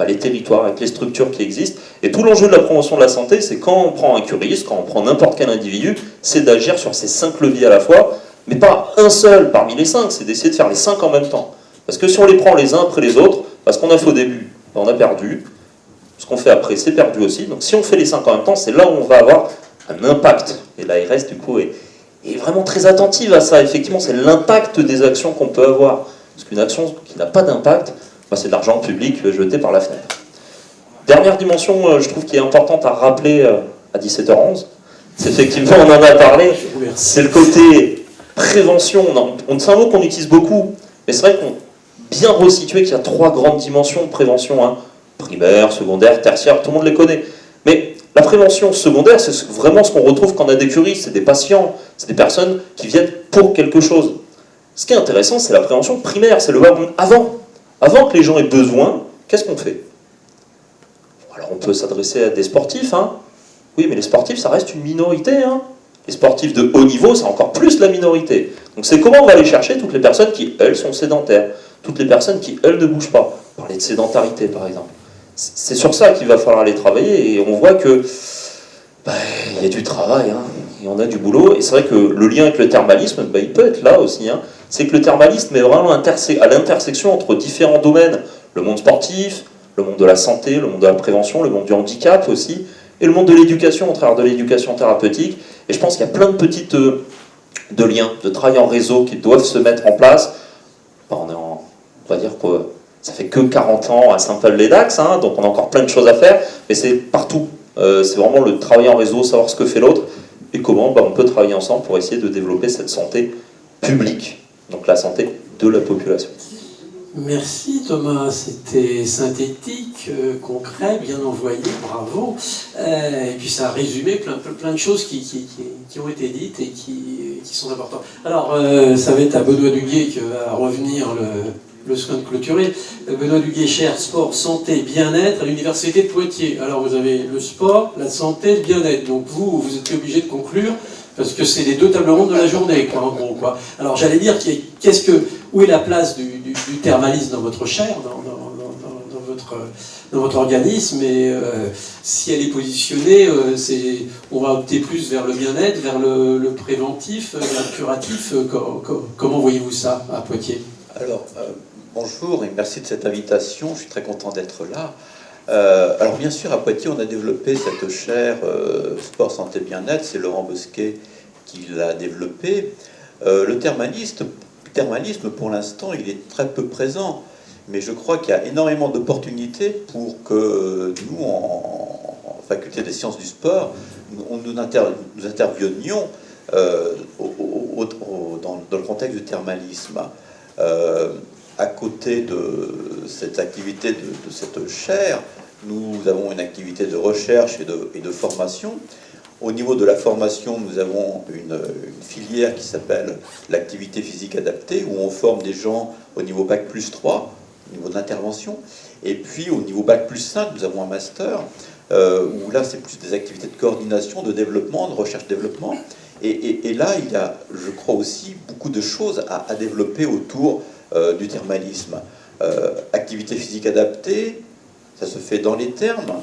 les territoires, avec les structures qui existent. Et tout l'enjeu de la promotion de la santé, c'est quand on prend un curiste, quand on prend n'importe quel individu, c'est d'agir sur ces 5 leviers à la fois, mais pas un seul parmi les 5, c'est d'essayer de faire les 5 en même temps. Parce que si on les prend les uns après les autres, parce qu'on a fait au début, on a perdu. Ce qu'on fait après, c'est perdu aussi. Donc si on fait les 5 en même temps, c'est là où on va avoir un impact. Et l'ARS, du coup, est vraiment très attentive à ça. Effectivement, c'est l'impact des actions qu'on peut avoir. Parce qu'une action qui n'a pas d'impact, c'est de l'argent public jeté par la fenêtre. Dernière dimension, je trouve, qui est importante à rappeler à 17h11, c'est effectivement, on en a parlé, c'est le côté prévention. C'est un mot qu'on utilise beaucoup, mais c'est vrai qu'on bien resitué qu'il y a 3 grandes dimensions de prévention, primaire, secondaire, tertiaire, tout le monde les connaît. Mais la prévention secondaire, c'est vraiment ce qu'on retrouve quand on a des curistes, c'est des patients, c'est des personnes qui viennent pour quelque chose. Ce qui est intéressant, c'est la prévention primaire, c'est le avant. Avant que les gens aient besoin, qu'est-ce qu'on fait? Alors on peut s'adresser à des sportifs, Oui, mais les sportifs, ça reste une minorité, Les sportifs de haut niveau, c'est encore plus la minorité. Donc c'est comment on va aller chercher toutes les personnes qui, elles, sont sédentaires, toutes les personnes qui, elles, ne bougent pas. Parler de sédentarité, par exemple. C'est sur ça qu'il va falloir aller travailler, et on voit que il y a du travail, et on a du boulot, et c'est vrai que le lien avec le thermalisme, il peut être là aussi, C'est que le thermalisme est vraiment à l'intersection entre différents domaines, le monde sportif, le monde de la santé, le monde de la prévention, le monde du handicap aussi, et le monde de l'éducation, au travers de l'éducation thérapeutique. Et je pense qu'il y a plein de petites de liens, de travail en réseau qui doivent se mettre en place. On va dire que ça fait que 40 ans à Saint-Paul-les-Dax, donc on a encore plein de choses à faire, mais c'est partout. C'est vraiment le travail en réseau, savoir ce que fait l'autre, et comment on peut travailler ensemble pour essayer de développer cette santé publique, donc la santé de la population. Merci Thomas, c'était synthétique, concret, bien envoyé, bravo. Et puis ça a résumé plein de choses qui ont été dites et qui sont importantes. Alors, ça va être à Benoît Duguet que va revenir le soin de clôturer. Benoît Duguet, cher sport, santé, bien-être à l'université de Poitiers. Alors vous avez le sport, la santé, le bien-être. Donc vous êtes obligé de conclure, parce que c'est les 2 tables rondes de la journée, en gros. Alors j'allais dire, où est la place du thermalisme dans votre chair, dans votre organisme, et si elle est positionnée, on va opter plus vers le bien-être, vers le préventif, vers le curatif. Comment voyez-vous ça à Poitiers? Alors, bonjour et merci de cette invitation, je suis très content d'être là. Alors bien sûr, à Poitiers, on a développé cette chaire sport, santé, bien-être, c'est Laurent Bosquet qui l'a développé. Le thermalisme, pour l'instant, il est très peu présent, mais je crois qu'il y a énormément d'opportunités pour que nous, en faculté des sciences du sport, nous intervenions dans le contexte du thermalisme. À côté de cette activité, de cette chaire, nous avons une activité de recherche et de formation. Au niveau de la formation, nous avons une filière qui s'appelle l'activité physique adaptée, où on forme des gens au niveau Bac plus 3, au niveau de l'intervention. Et puis au niveau Bac plus 5, nous avons un master, où là c'est plus des activités de coordination, de développement, de recherche-développement. Et là, il y a, je crois aussi, beaucoup de choses à développer autour du thermalisme. Activité physique adaptée, ça se fait dans les termes.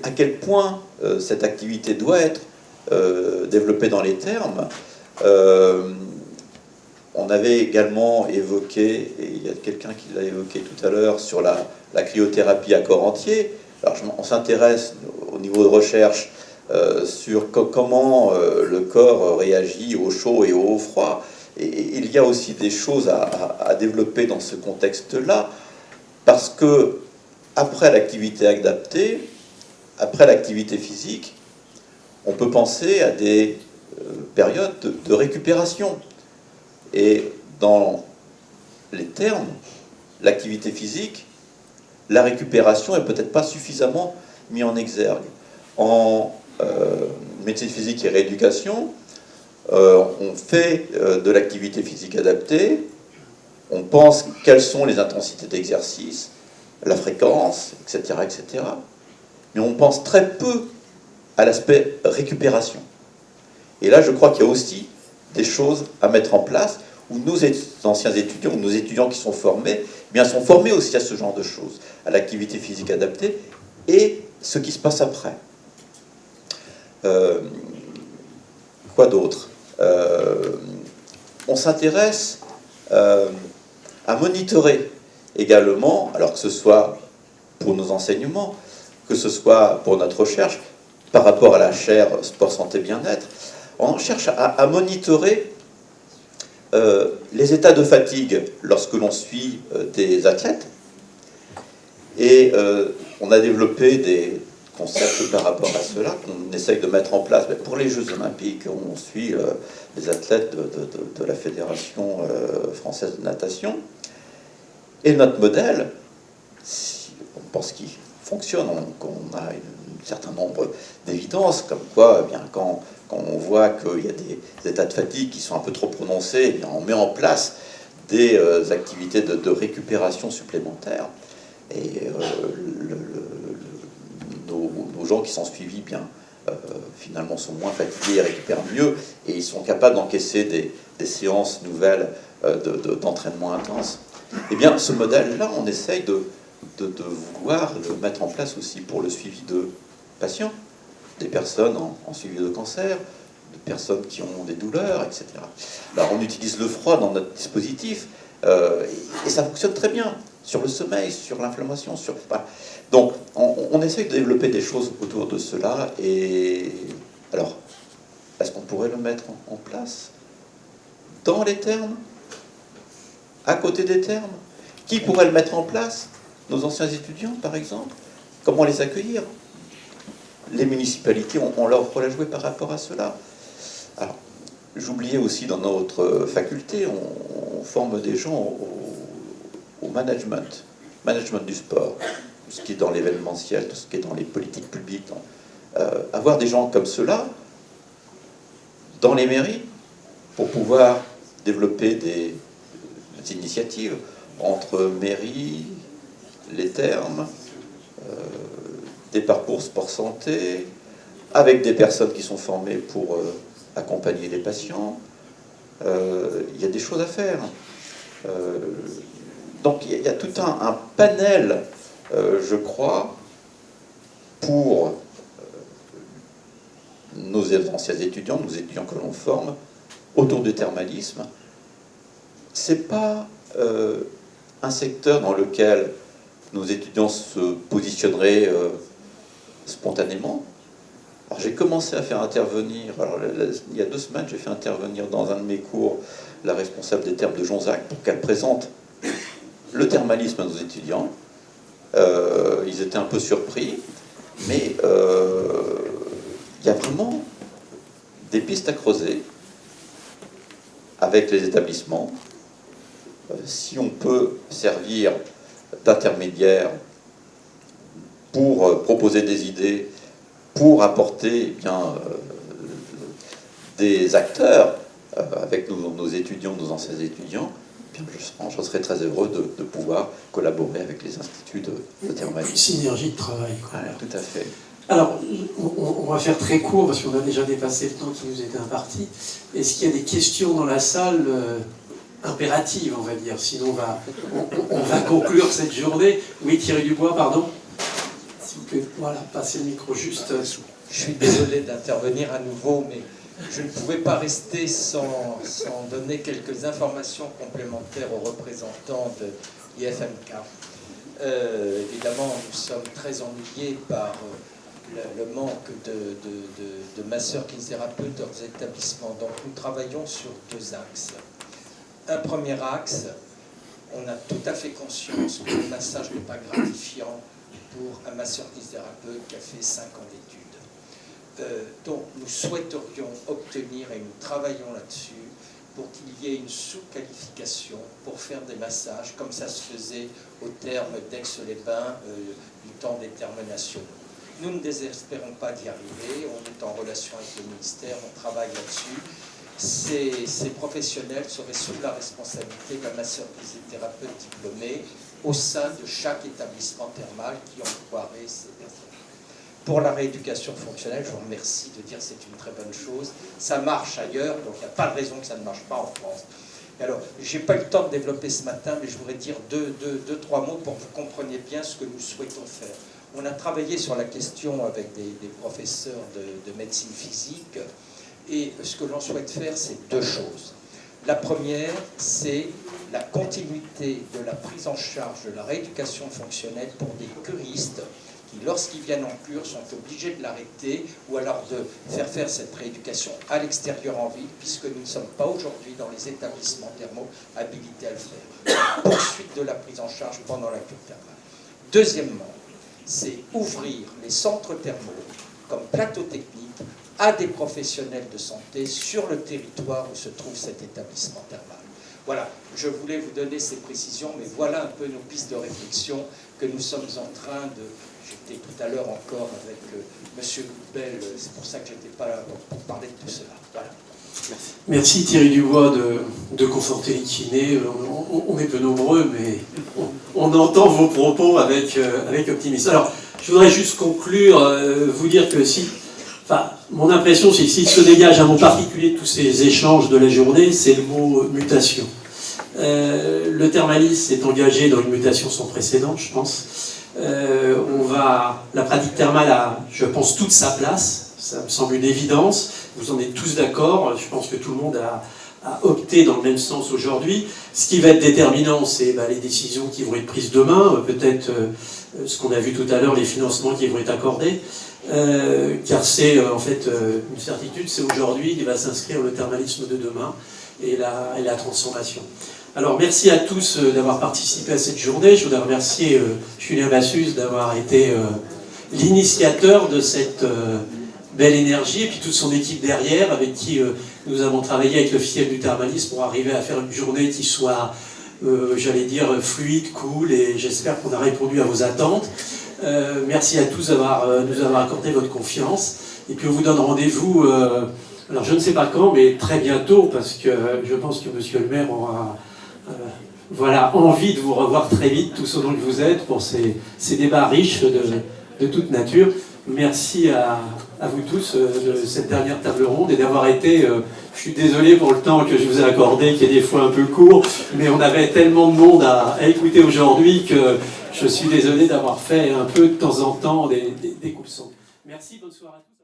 À quel point cette activité doit être développée dans les termes. On avait également évoqué, et il y a quelqu'un qui l'a évoqué tout à l'heure, sur la cryothérapie à corps entier. Alors on s'intéresse au niveau de recherche sur comment le corps réagit au chaud et au froid. Et il y a aussi des choses à développer dans ce contexte-là, parce que après l'activité adaptée, après l'activité physique, on peut penser à des périodes de récupération. Et dans les termes, l'activité physique, la récupération n'est peut-être pas suffisamment mise en exergue. En médecine physique et rééducation, on fait de l'activité physique adaptée, on pense quelles sont les intensités d'exercice, la fréquence, etc., etc. Mais on pense très peu à l'aspect récupération. Et là, je crois qu'il y a aussi des choses à mettre en place où nos anciens étudiants, ou nos étudiants qui sont formés, eh bien, sont formés aussi à ce genre de choses, à l'activité physique adaptée et ce qui se passe après. Quoi d'autre? On s'intéresse à monitorer également, alors que ce soit pour nos enseignements, que ce soit pour notre recherche, par rapport à la chaire sport, santé, bien-être, on cherche à monitorer les états de fatigue lorsque l'on suit des athlètes. Et on a développé des concepts par rapport à cela qu'on essaye de mettre en place. Mais pour les Jeux Olympiques, on suit les athlètes de la Fédération française de natation. Et notre modèle, si on pense qu'il fonctionne, on a un certain nombre d'évidences, comme quoi, eh bien, quand on voit qu'il y a des états de fatigue qui sont un peu trop prononcés, eh bien, on met en place des activités de récupération supplémentaires. Et nos gens qui sont suivis, bien, finalement, sont moins fatigués, récupèrent mieux, et ils sont capables d'encaisser des séances nouvelles d'entraînement intense. Eh bien, ce modèle-là, on essaye de vouloir le mettre en place aussi pour le suivi de patients, des personnes en suivi de cancer, de personnes qui ont des douleurs, etc. Alors, on utilise le froid dans notre dispositif, et ça fonctionne très bien, sur le sommeil, sur l'inflammation, sur... Voilà. Donc, on essaye de développer des choses autour de cela, et... Alors, est-ce qu'on pourrait le mettre en place dans les termes, à côté des termes? Qui pourrait le mettre en place? Nos anciens étudiants, par exemple? Comment les accueillir? Les municipalités ont leur rôle à jouer par rapport à cela. Alors, j'oubliais aussi, dans notre faculté, on forme des gens au management du sport, tout ce qui est dans l'événementiel, tout ce qui est dans les politiques publiques. Avoir des gens comme cela dans les mairies pour pouvoir développer des initiatives entre mairies, les termes, des parcours sport-santé, avec des personnes qui sont formées pour accompagner les patients. Il y a des choses à faire. Donc il y a tout un panel, je crois, pour nos anciens étudiants, nos étudiants que l'on forme, autour du thermalisme. C'est pas un secteur dans lequel nos étudiants se positionneraient spontanément. Alors j'ai commencé à faire intervenir, alors, il y a 2 semaines, j'ai fait intervenir dans un de mes cours la responsable des termes de Jonzac pour qu'elle présente le thermalisme à nos étudiants. Ils étaient un peu surpris, mais il y a vraiment des pistes à creuser avec les établissements. Si on peut servir d'intermédiaire pour proposer des idées, pour apporter eh bien, des acteurs avec nos étudiants, nos anciens étudiants, eh bien, je serais très heureux de pouvoir collaborer avec les instituts de thermalisme. Une synergie de travail. Quoi. Voilà, tout à fait. Alors, on va faire très court parce qu'on a déjà dépassé le temps qui nous était imparti. Est-ce qu'il y a des questions dans la salle impérative, on va dire, sinon on va conclure cette journée. Oui, Thierry Dubois, pardon. S'il vous plaît, voilà, passez le micro juste. Je suis désolé d'intervenir à nouveau, mais je ne pouvais pas rester sans donner quelques informations complémentaires aux représentants de l'IFMK. Évidemment, nous sommes très ennuyés par le manque de masseurs kinésithérapeutes dans les établissements. Donc nous travaillons sur 2 axes. Un premier axe, on a tout à fait conscience que le massage n'est pas gratifiant pour un masseur kinésithérapeute qui a fait 5 ans d'études. Donc nous souhaiterions obtenir, et nous travaillons là-dessus, pour qu'il y ait une sous-qualification pour faire des massages, comme ça se faisait au terme d'Aix-les-Bains du temps des termes nationaux. Nous ne désespérons pas d'y arriver, on est en relation avec le ministère, on travaille là-dessus. Ces professionnels seraient sous la responsabilité d'un masseur kinésithérapeute diplômé au sein de chaque établissement thermal qui emploierait ces personnes. Pour la rééducation fonctionnelle, je vous remercie de dire que c'est une très bonne chose. Ça marche ailleurs, donc il n'y a pas de raison que ça ne marche pas en France. Et alors, je n'ai pas eu le temps de développer ce matin, mais je voudrais dire deux, trois mots pour que vous compreniez bien ce que nous souhaitons faire. On a travaillé sur la question avec des professeurs de médecine physique, et ce que l'on souhaite faire, c'est 2 choses. La première, c'est la continuité de la prise en charge de la rééducation fonctionnelle pour des curistes qui, lorsqu'ils viennent en cure, sont obligés de l'arrêter ou alors de faire cette rééducation à l'extérieur en ville, puisque nous ne sommes pas aujourd'hui dans les établissements thermaux habilités à le faire. Poursuite de la prise en charge pendant la cure thermale. Deuxièmement, c'est ouvrir les centres thermaux comme plateau technique à des professionnels de santé sur le territoire où se trouve cet établissement thermal. Voilà, je voulais vous donner ces précisions, mais voilà un peu nos pistes de réflexion que nous sommes en train de... J'étais tout à l'heure encore avec M. Goudbel, c'est pour ça que je n'étais pas là pour parler de tout cela. Voilà. Merci Thierry Dubois de conforter les kinés. On est peu nombreux, mais on entend vos propos avec optimisme. Alors, je voudrais juste conclure, vous dire que mon impression, c'est que s'il se dégage un mot particulier de tous ces échanges de la journée, c'est le mot mutation. Le thermalisme s'est engagé dans une mutation sans précédent, je pense. La pratique thermale a, je pense, toute sa place. Ça me semble une évidence. Vous en êtes tous d'accord. Je pense que tout le monde a opté dans le même sens aujourd'hui. Ce qui va être déterminant, c'est les décisions qui vont être prises demain. Peut-être ce qu'on a vu tout à l'heure, les financements qui vont être accordés. Car c'est en fait une certitude, c'est aujourd'hui qu'il va s'inscrire le thermalisme de demain et la transformation. Alors merci à tous d'avoir participé à cette journée. Je voudrais remercier Julien Bassus d'avoir été l'initiateur de cette belle énergie et puis toute son équipe derrière avec qui nous avons travaillé avec l'officiel du thermalisme pour arriver à faire une journée qui soit, j'allais dire, fluide, cool, et j'espère qu'on a répondu à vos attentes. Merci à tous de nous avoir accordé votre confiance. Et puis on vous donne rendez-vous, alors je ne sais pas quand, mais très bientôt, parce que je pense que monsieur le maire aura envie de vous revoir très vite, tous autant que vous êtes, pour ces débats riches de toute nature. Merci à vous tous de cette dernière table ronde et d'avoir été, je suis désolé pour le temps que je vous ai accordé, qui est des fois un peu court, mais on avait tellement de monde à écouter aujourd'hui que je suis désolé d'avoir fait un peu de temps en temps des coupes-sons. Merci, bonne soirée à tous.